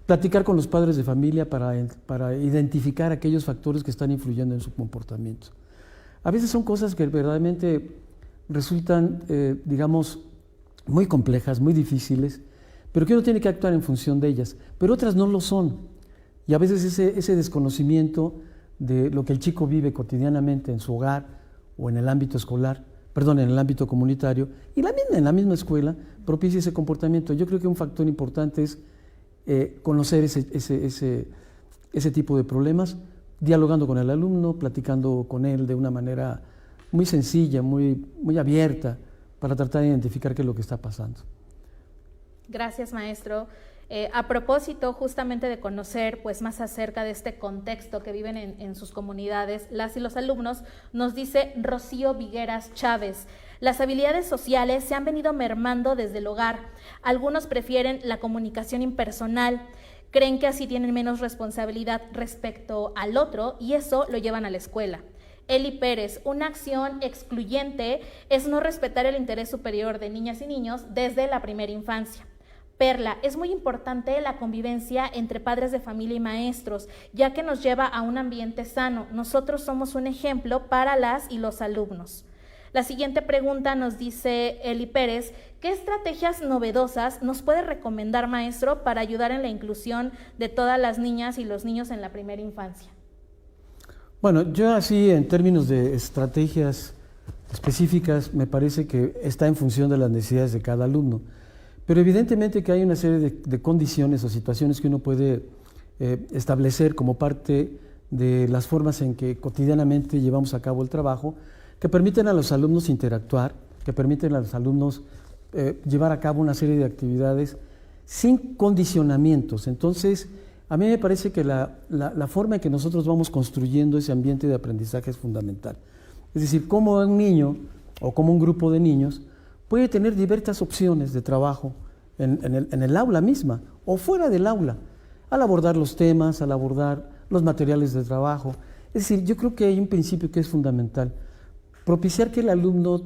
platicar con los padres de familia para identificar aquellos factores que están influyendo en su comportamiento. A veces son cosas que verdaderamente resultan, digamos, muy complejas, muy difíciles, pero que uno tiene que actuar en función de ellas, pero otras no lo son. Y a veces ese desconocimiento de lo que el chico vive cotidianamente en su hogar o en el ámbito escolar, en el ámbito comunitario, y en la misma escuela, propicia ese comportamiento. Yo creo que un factor importante es conocer ese tipo de problemas, dialogando con el alumno, platicando con él de una manera muy sencilla, muy abierta, para tratar de identificar qué es lo que está pasando. Gracias, maestro. A propósito justamente de conocer pues, más acerca de este contexto que viven en sus comunidades, las y los alumnos, nos dice Rocío Vigueras Chávez: las habilidades sociales se han venido mermando desde el hogar. Algunos prefieren la comunicación impersonal, creen que así tienen menos responsabilidad respecto al otro y eso lo llevan a la escuela. Eli Pérez: una acción excluyente es no respetar el interés superior de niñas y niños desde la primera infancia. Perla: es muy importante la convivencia entre padres de familia y maestros, ya que nos lleva a un ambiente sano. Nosotros somos un ejemplo para las y los alumnos. La siguiente pregunta nos dice Eli Pérez: ¿qué estrategias novedosas nos puede recomendar, maestro, para ayudar en la inclusión de todas las niñas y los niños en la primera infancia? Bueno, yo así en términos de estrategias específicas me parece que está en función de las necesidades de cada alumno. Pero evidentemente que hay una serie de condiciones o situaciones que uno puede establecer como parte de las formas en que cotidianamente llevamos a cabo el trabajo, que permiten a los alumnos interactuar, que permiten a los alumnos llevar a cabo una serie de actividades sin condicionamientos. Entonces, a mí me parece que la forma en que nosotros vamos construyendo ese ambiente de aprendizaje es fundamental. Es decir, cómo un niño o como un grupo de niños puede tener diversas opciones de trabajo en el aula misma o fuera del aula, al abordar los temas, al abordar los materiales de trabajo. Es decir, yo creo que hay un principio que es fundamental: propiciar que el alumno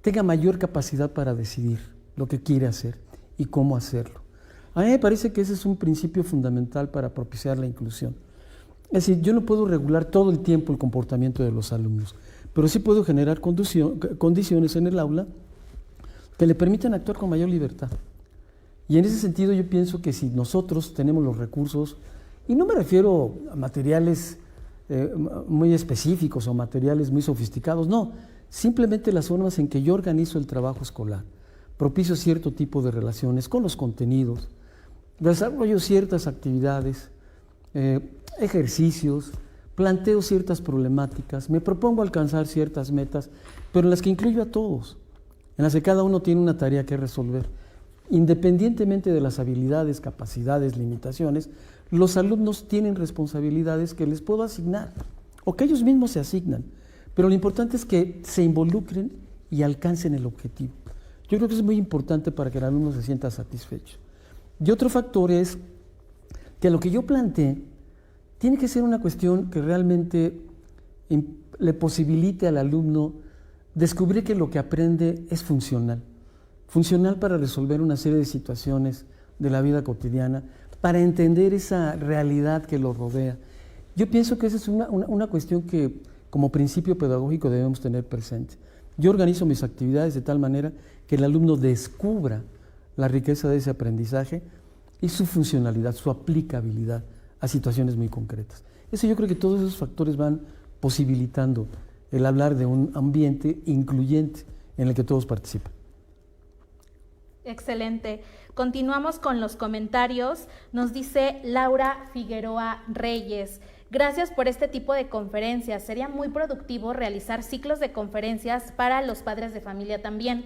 tenga mayor capacidad para decidir lo que quiere hacer y cómo hacerlo. A mí me parece que ese es un principio fundamental para propiciar la inclusión. Es decir, yo no puedo regular todo el tiempo el comportamiento de los alumnos, pero sí puedo generar condiciones en el aula que le permitan actuar con mayor libertad. Y en ese sentido yo pienso que si nosotros tenemos los recursos, y no me refiero a materiales muy específicos o materiales muy sofisticados, no, simplemente las formas en que yo organizo el trabajo escolar, propicio cierto tipo de relaciones con los contenidos, desarrollo ciertas actividades, ejercicios, planteo ciertas problemáticas, me propongo alcanzar ciertas metas, pero en las que incluyo a todos, en las que cada uno tiene una tarea que resolver. Independientemente de las habilidades, capacidades, limitaciones, los alumnos tienen responsabilidades que les puedo asignar o que ellos mismos se asignan, pero lo importante es que se involucren y alcancen el objetivo. Yo creo que eso es muy importante para que el alumno se sienta satisfecho. Y otro factor es que lo que yo planteé tiene que ser una cuestión que realmente le posibilite al alumno descubrir que lo que aprende es funcional para resolver una serie de situaciones de la vida cotidiana, para entender esa realidad que lo rodea. Yo pienso que esa es una cuestión que como principio pedagógico debemos tener presente. Yo organizo mis actividades de tal manera que el alumno descubra la riqueza de ese aprendizaje y su funcionalidad, su aplicabilidad a situaciones muy concretas. Eso yo creo que todos esos factores van posibilitando el hablar de un ambiente incluyente en el que todos participan. Excelente. Continuamos con los comentarios. Nos dice Laura Figueroa Reyes: gracias por este tipo de conferencias. Sería muy productivo realizar ciclos de conferencias para los padres de familia también.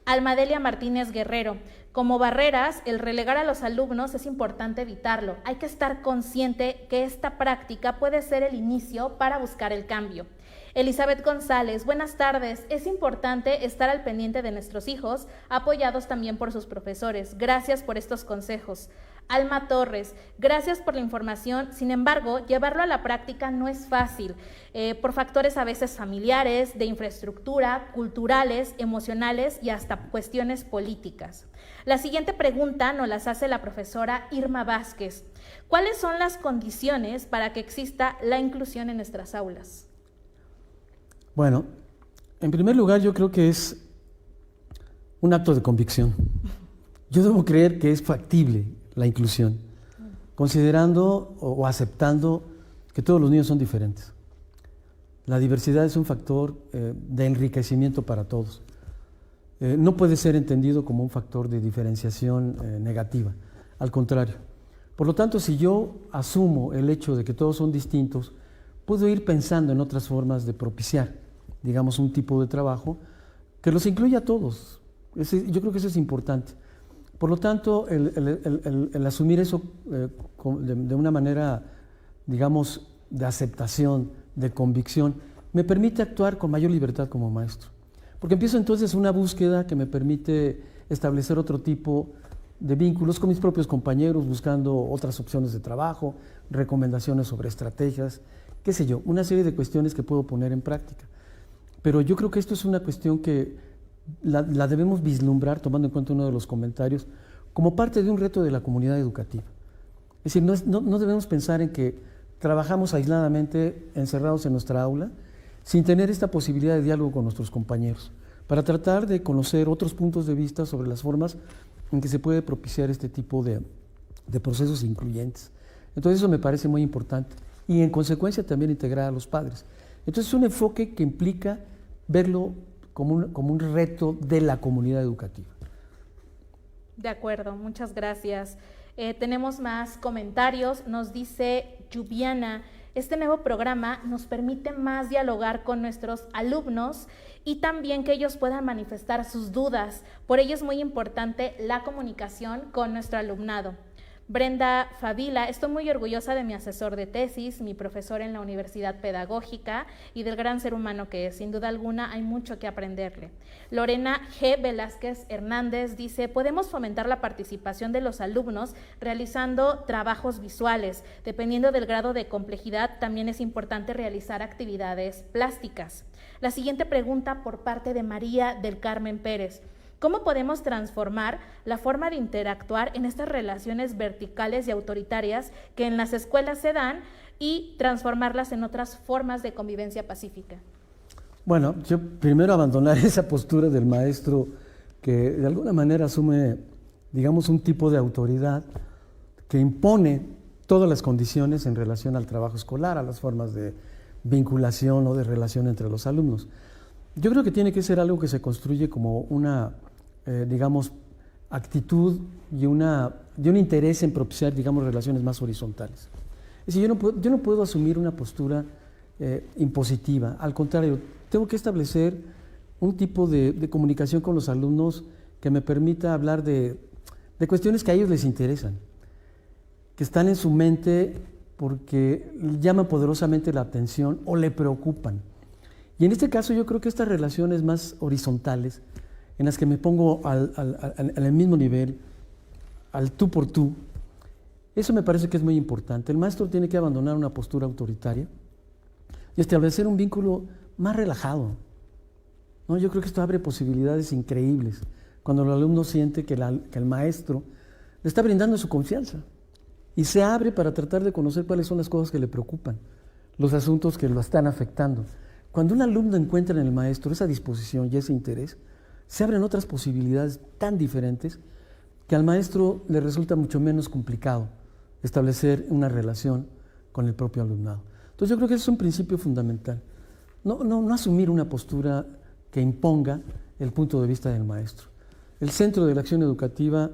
Almadelia Martínez Guerrero: como barreras, el relegar a los alumnos es importante evitarlo. Hay que estar consciente que esta práctica puede ser el inicio para buscar el cambio. Elizabeth González: buenas tardes. Es importante estar al pendiente de nuestros hijos, apoyados también por sus profesores. Gracias por estos consejos. Alma Torres: gracias por la información. Sin embargo, llevarlo a la práctica no es fácil, por factores a veces familiares, de infraestructura, culturales, emocionales y hasta cuestiones políticas. La siguiente pregunta nos las hace la profesora Irma Vázquez: ¿cuáles son las condiciones para que exista la inclusión en nuestras aulas? Bueno, en primer lugar yo creo que es un acto de convicción. Yo debo creer que es factible la inclusión, considerando o aceptando que todos los niños son diferentes. La diversidad es un factor de enriquecimiento para todos. No puede ser entendido como un factor de diferenciación negativa, al contrario. Por lo tanto, si yo asumo el hecho de que todos son distintos, puedo ir pensando en otras formas de propiciar, digamos, un tipo de trabajo que los incluya a todos. Yo creo que eso es importante. Por lo tanto, el asumir eso de una manera, digamos, de aceptación, de convicción, me permite actuar con mayor libertad como maestro. Porque empiezo entonces una búsqueda que me permite establecer otro tipo de vínculos con mis propios compañeros, buscando otras opciones de trabajo, recomendaciones sobre estrategias, qué sé yo, una serie de cuestiones que puedo poner en práctica. Pero yo creo que esto es una cuestión que la debemos vislumbrar, tomando en cuenta uno de los comentarios, como parte de un reto de la comunidad educativa. Es decir, no debemos pensar en que trabajamos aisladamente, encerrados en nuestra aula, sin tener esta posibilidad de diálogo con nuestros compañeros, para tratar de conocer otros puntos de vista sobre las formas en que se puede propiciar este tipo de procesos incluyentes. Entonces eso me parece muy importante y en consecuencia también integrar a los padres. Entonces es un enfoque que implica verlo como un reto de la comunidad educativa. De acuerdo, muchas gracias. Tenemos más comentarios. Nos dice Lluviana: este nuevo programa nos permite más dialogar con nuestros alumnos y también que ellos puedan manifestar sus dudas. Por ello es muy importante la comunicación con nuestro alumnado. Brenda Favila: estoy muy orgullosa de mi asesor de tesis, mi profesor en la Universidad Pedagógica y del gran ser humano que es. Sin duda alguna hay mucho que aprenderle. Lorena G. Velázquez Hernández dice: podemos fomentar la participación de los alumnos realizando trabajos visuales. Dependiendo del grado de complejidad, también es importante realizar actividades plásticas. La siguiente pregunta por parte de María del Carmen Pérez: ¿cómo podemos transformar la forma de interactuar en estas relaciones verticales y autoritarias que en las escuelas se dan y transformarlas en otras formas de convivencia pacífica? Bueno, yo primero abandonar esa postura del maestro que de alguna manera asume, digamos, un tipo de autoridad que impone todas las condiciones en relación al trabajo escolar, a las formas de vinculación o de relación entre los alumnos. Yo creo que tiene que ser algo que se construye como una, digamos, actitud y de un interés en propiciar, digamos, relaciones más horizontales. Es decir, yo no puedo asumir una postura impositiva, al contrario, tengo que establecer un tipo de comunicación con los alumnos que me permita hablar de cuestiones que a ellos les interesan, que están en su mente porque llaman poderosamente la atención o le preocupan. Y en este caso yo creo que estas relaciones más horizontales, en las que me pongo al mismo nivel, al tú por tú, eso me parece que es muy importante. El maestro tiene que abandonar una postura autoritaria y establecer un vínculo más relajado, ¿no? Yo creo que esto abre posibilidades increíbles cuando el alumno siente que el maestro le está brindando su confianza y se abre para tratar de conocer cuáles son las cosas que le preocupan, los asuntos que lo están afectando. Cuando un alumno encuentra en el maestro esa disposición y ese interés, se abren otras posibilidades tan diferentes que al maestro le resulta mucho menos complicado establecer una relación con el propio alumnado. Entonces yo creo que ese es un principio fundamental. No asumir una postura que imponga el punto de vista del maestro. El centro de la acción educativa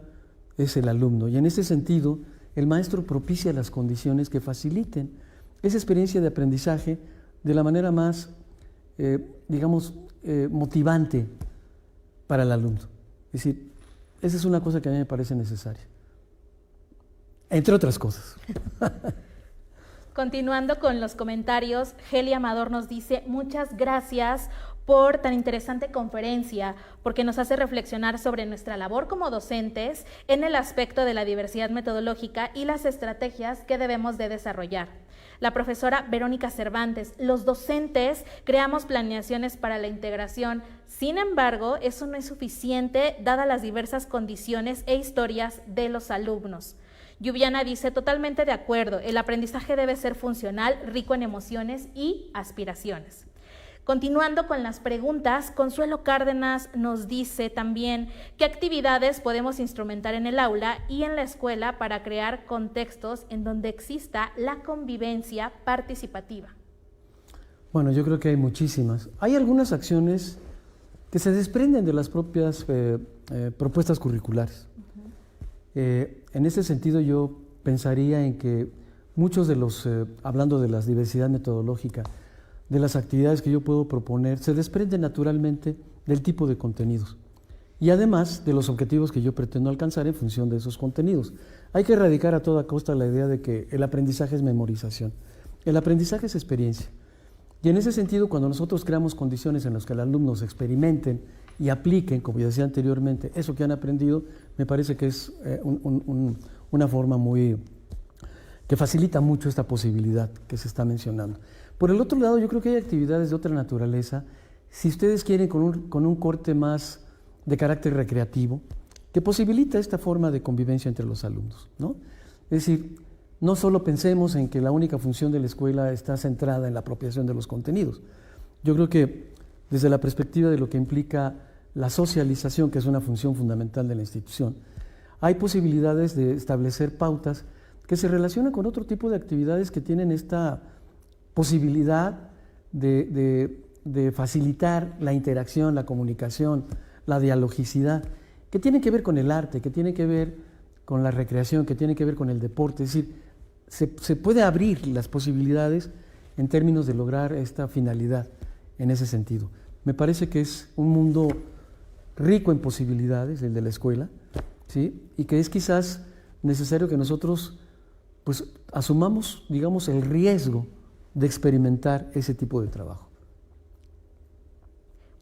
es el alumno y en ese sentido el maestro propicia las condiciones que faciliten esa experiencia de aprendizaje de la manera más, motivante para el alumno. Es decir, esa es una cosa que a mí me parece necesaria, entre otras cosas. Continuando con los comentarios, Heli Amador nos dice: muchas gracias por tan interesante conferencia, porque nos hace reflexionar sobre nuestra labor como docentes en el aspecto de la diversidad metodológica y las estrategias que debemos de desarrollar. La profesora Verónica Cervantes: los docentes creamos planeaciones para la integración, sin embargo, eso no es suficiente dadas las diversas condiciones e historias de los alumnos. Lluviana dice: totalmente de acuerdo, el aprendizaje debe ser funcional, rico en emociones y aspiraciones. Continuando con las preguntas, Consuelo Cárdenas nos dice también: ¿qué actividades podemos instrumentar en el aula y en la escuela para crear contextos en donde exista la convivencia participativa? Bueno, yo creo que hay muchísimas. Hay algunas acciones que se desprenden de las propias propuestas curriculares. En ese sentido yo pensaría en que muchos de los, hablando de la diversidad metodológica, de las actividades que yo puedo proponer, se desprenden naturalmente del tipo de contenidos y además de los objetivos que yo pretendo alcanzar en función de esos contenidos. Hay que erradicar a toda costa la idea de que el aprendizaje es memorización. El aprendizaje es experiencia. Y en ese sentido, cuando nosotros creamos condiciones en las que los alumnos experimenten y apliquen, como ya decía anteriormente, eso que han aprendido, me parece que es una forma que facilita mucho esta posibilidad que se está mencionando. Por el otro lado, yo creo que hay actividades de otra naturaleza, si ustedes quieren con un corte más de carácter recreativo, que posibilita esta forma de convivencia entre los alumnos, ¿no? Es decir, no solo pensemos en que la única función de la escuela está centrada en la apropiación de los contenidos. Yo creo que desde la perspectiva de lo que implica la socialización, que es una función fundamental de la institución, hay posibilidades de establecer pautas que se relacionan con otro tipo de actividades que tienen esta posibilidad de facilitar la interacción, la comunicación, la dialogicidad, que tienen que ver con el arte, que tienen que ver con la recreación, que tienen que ver con el deporte. Es decir, se puede abrir las posibilidades en términos de lograr esta finalidad en ese sentido. Me parece que es un mundo rico en posibilidades, el de la escuela, ¿sí? Y que es quizás necesario que nosotros pues asumamos, digamos, el riesgo de experimentar ese tipo de trabajo.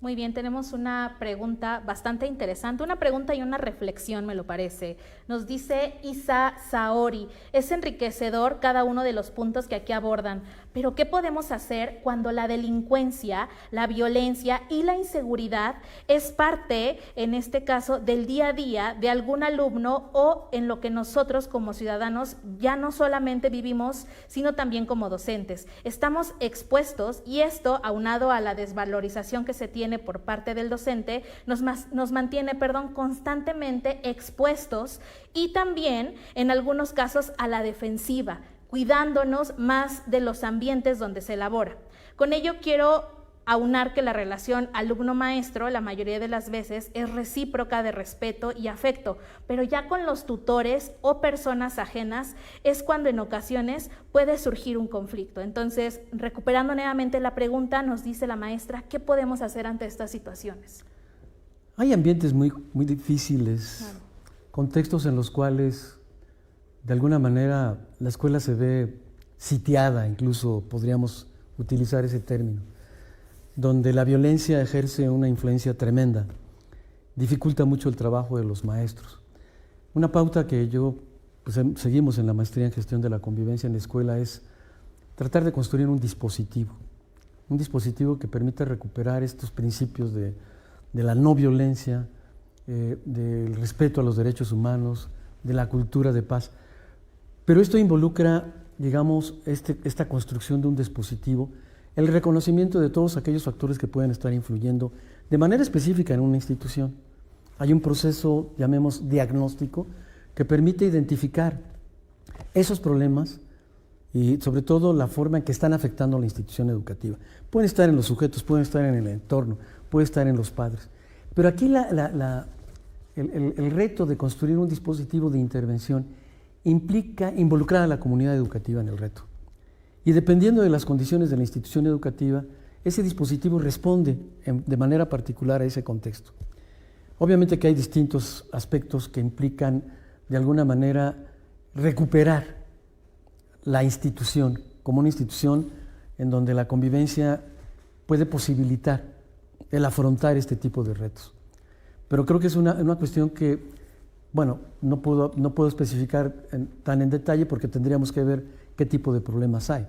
Muy bien, tenemos una pregunta bastante interesante, una pregunta y una reflexión, me lo parece. Nos dice Isa Saori, es enriquecedor cada uno de los puntos que aquí abordan, pero ¿qué podemos hacer cuando la delincuencia, la violencia y la inseguridad es parte, en este caso, del día a día de algún alumno o en lo que nosotros como ciudadanos ya no solamente vivimos, sino también como docentes? Estamos expuestos y esto, aunado a la desvalorización que se tiene por parte del docente, nos mantiene constantemente expuestos y también en algunos casos a la defensiva, cuidándonos más de los ambientes donde se elabora. Con ello quiero aunar que la relación alumno-maestro la mayoría de las veces es recíproca de respeto y afecto, pero ya con los tutores o personas ajenas es cuando en ocasiones puede surgir un conflicto. Entonces, recuperando nuevamente la pregunta, nos dice la maestra, ¿qué podemos hacer ante estas situaciones? Hay ambientes muy difíciles, claro, contextos en los cuales de alguna manera la escuela se ve sitiada, incluso podríamos utilizar ese término, donde la violencia ejerce una influencia tremenda, dificulta mucho el trabajo de los maestros. Una pauta que seguimos en la maestría en gestión de la convivencia en la escuela es tratar de construir un dispositivo que permita recuperar estos principios de la no violencia, del respeto a los derechos humanos, de la cultura de paz. Pero esto involucra, digamos, esta construcción de un dispositivo, el reconocimiento de todos aquellos factores que pueden estar influyendo de manera específica en una institución. Hay un proceso, llamemos diagnóstico, que permite identificar esos problemas y sobre todo la forma en que están afectando a la institución educativa. Pueden estar en los sujetos, pueden estar en el entorno, pueden estar en los padres. Pero aquí el reto de construir un dispositivo de intervención implica involucrar a la comunidad educativa en el reto. Y dependiendo de las condiciones de la institución educativa, ese dispositivo responde de manera particular a ese contexto. Obviamente que hay distintos aspectos que implican, de alguna manera, recuperar la institución como una institución en donde la convivencia puede posibilitar el afrontar este tipo de retos. Pero creo que es una cuestión que, no puedo especificar tan en detalle porque tendríamos que ver qué tipo de problemas hay.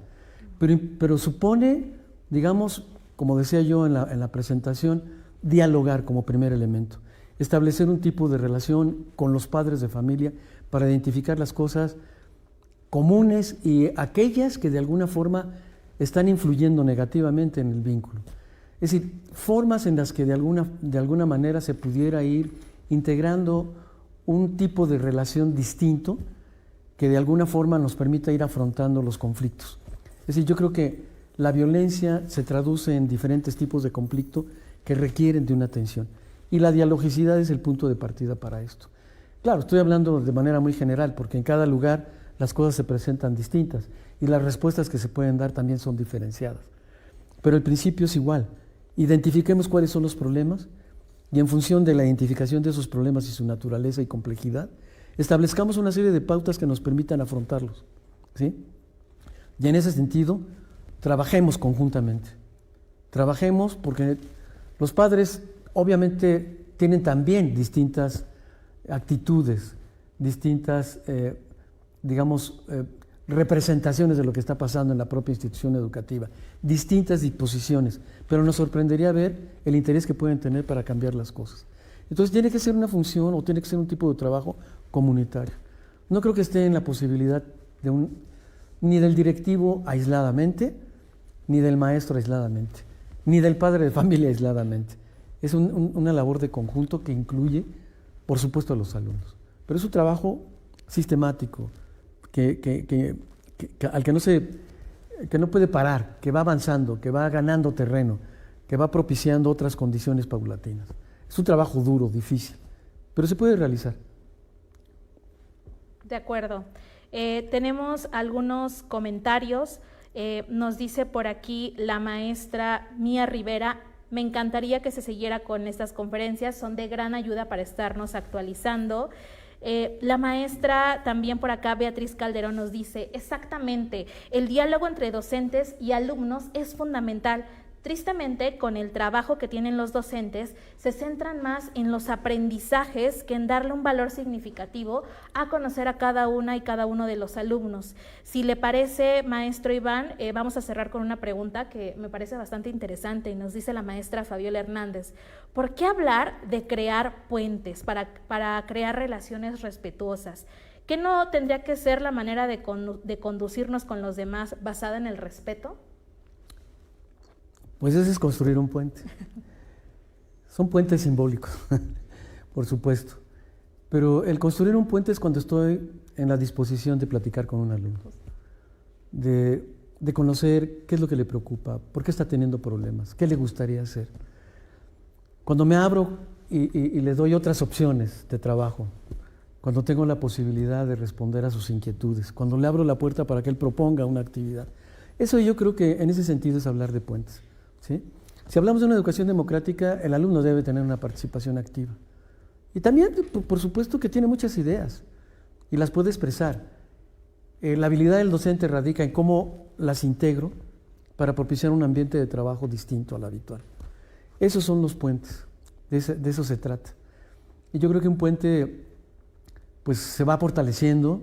Pero supone, digamos, como decía yo en la presentación, dialogar como primer elemento, establecer un tipo de relación con los padres de familia para identificar las cosas comunes y aquellas que de alguna forma están influyendo negativamente en el vínculo. Es decir, formas en las que de alguna manera se pudiera ir integrando un tipo de relación distinto que de alguna forma nos permita ir afrontando los conflictos. Es decir, yo creo que la violencia se traduce en diferentes tipos de conflicto que requieren de una atención y la dialogicidad es el punto de partida para esto. Claro, estoy hablando de manera muy general porque en cada lugar las cosas se presentan distintas y las respuestas que se pueden dar también son diferenciadas. Pero el principio es igual. Identifiquemos cuáles son los problemas y en función de la identificación de esos problemas y su naturaleza y complejidad, establezcamos una serie de pautas que nos permitan afrontarlos, ¿sí? Y en ese sentido, trabajemos conjuntamente. Trabajemos porque los padres obviamente tienen también distintas actitudes, distintas, representaciones de lo que está pasando en la propia institución educativa, distintas disposiciones, pero nos sorprendería ver el interés que pueden tener para cambiar las cosas. Entonces tiene que ser una función o tiene que ser un tipo de trabajo comunitario. No creo que esté en la posibilidad ni del directivo aisladamente, ni del maestro aisladamente, ni del padre de familia aisladamente. Es una labor de conjunto que incluye, por supuesto, a los alumnos. Pero es un trabajo sistemático, al que no puede parar, que va avanzando, que va ganando terreno, que va propiciando otras condiciones paulatinas. Es un trabajo duro, difícil, pero se puede realizar. De acuerdo. Tenemos algunos comentarios. Nos dice por aquí la maestra Mía Rivera: me encantaría que se siguiera con estas conferencias, son de gran ayuda para estarnos actualizando. La maestra también por acá, Beatriz Calderón, nos dice: exactamente, el diálogo entre docentes y alumnos es fundamental. Tristemente, con el trabajo que tienen los docentes, se centran más en los aprendizajes que en darle un valor significativo a conocer a cada una y cada uno de los alumnos. Si le parece, maestro Iván, vamos a cerrar con una pregunta que me parece bastante interesante y nos dice la maestra Fabiola Hernández. ¿Por qué hablar de crear puentes para crear relaciones respetuosas? ¿Qué no tendría que ser la manera de conducirnos con los demás basada en el respeto? Pues ese es construir un puente. Son puentes simbólicos, por supuesto. Pero el construir un puente es cuando estoy en la disposición de platicar con un alumno, de conocer qué es lo que le preocupa, por qué está teniendo problemas, qué le gustaría hacer. Cuando me abro y le doy otras opciones de trabajo, cuando tengo la posibilidad de responder a sus inquietudes, cuando le abro la puerta para que él proponga una actividad. Eso yo creo que en ese sentido es hablar de puentes. ¿Sí? Si hablamos de una educación democrática, el alumno debe tener una participación activa. Y también, por supuesto, que tiene muchas ideas y las puede expresar. La habilidad del docente radica en cómo las integro para propiciar un ambiente de trabajo distinto al habitual. Esos son los puentes, de eso se trata. Y yo creo que un puente pues, se va fortaleciendo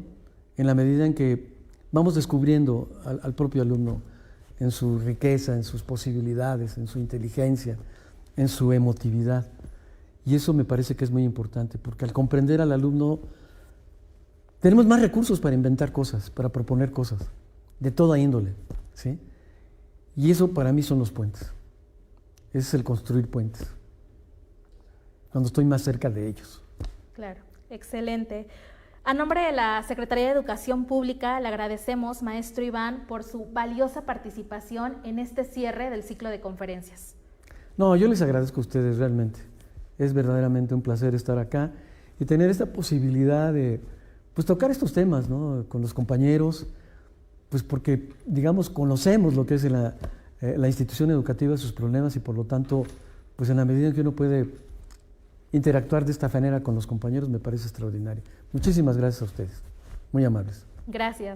en la medida en que vamos descubriendo al propio alumno en su riqueza, en sus posibilidades, en su inteligencia, en su emotividad. Y eso me parece que es muy importante, porque al comprender al alumno, tenemos más recursos para inventar cosas, para proponer cosas, de toda índole, ¿sí? Y eso para mí son los puentes. Ese es el construir puentes, cuando estoy más cerca de ellos. Claro, excelente. A nombre de la Secretaría de Educación Pública, le agradecemos, maestro Iván, por su valiosa participación en este cierre del ciclo de conferencias. No, yo les agradezco a ustedes realmente. Es verdaderamente un placer estar acá y tener esta posibilidad de pues, tocar estos temas, ¿no? Con los compañeros, pues porque, digamos, conocemos lo que es la institución educativa, sus problemas y por lo tanto, pues en la medida en que uno puede interactuar de esta manera con los compañeros me parece extraordinario. Muchísimas gracias a ustedes, muy amables. Gracias.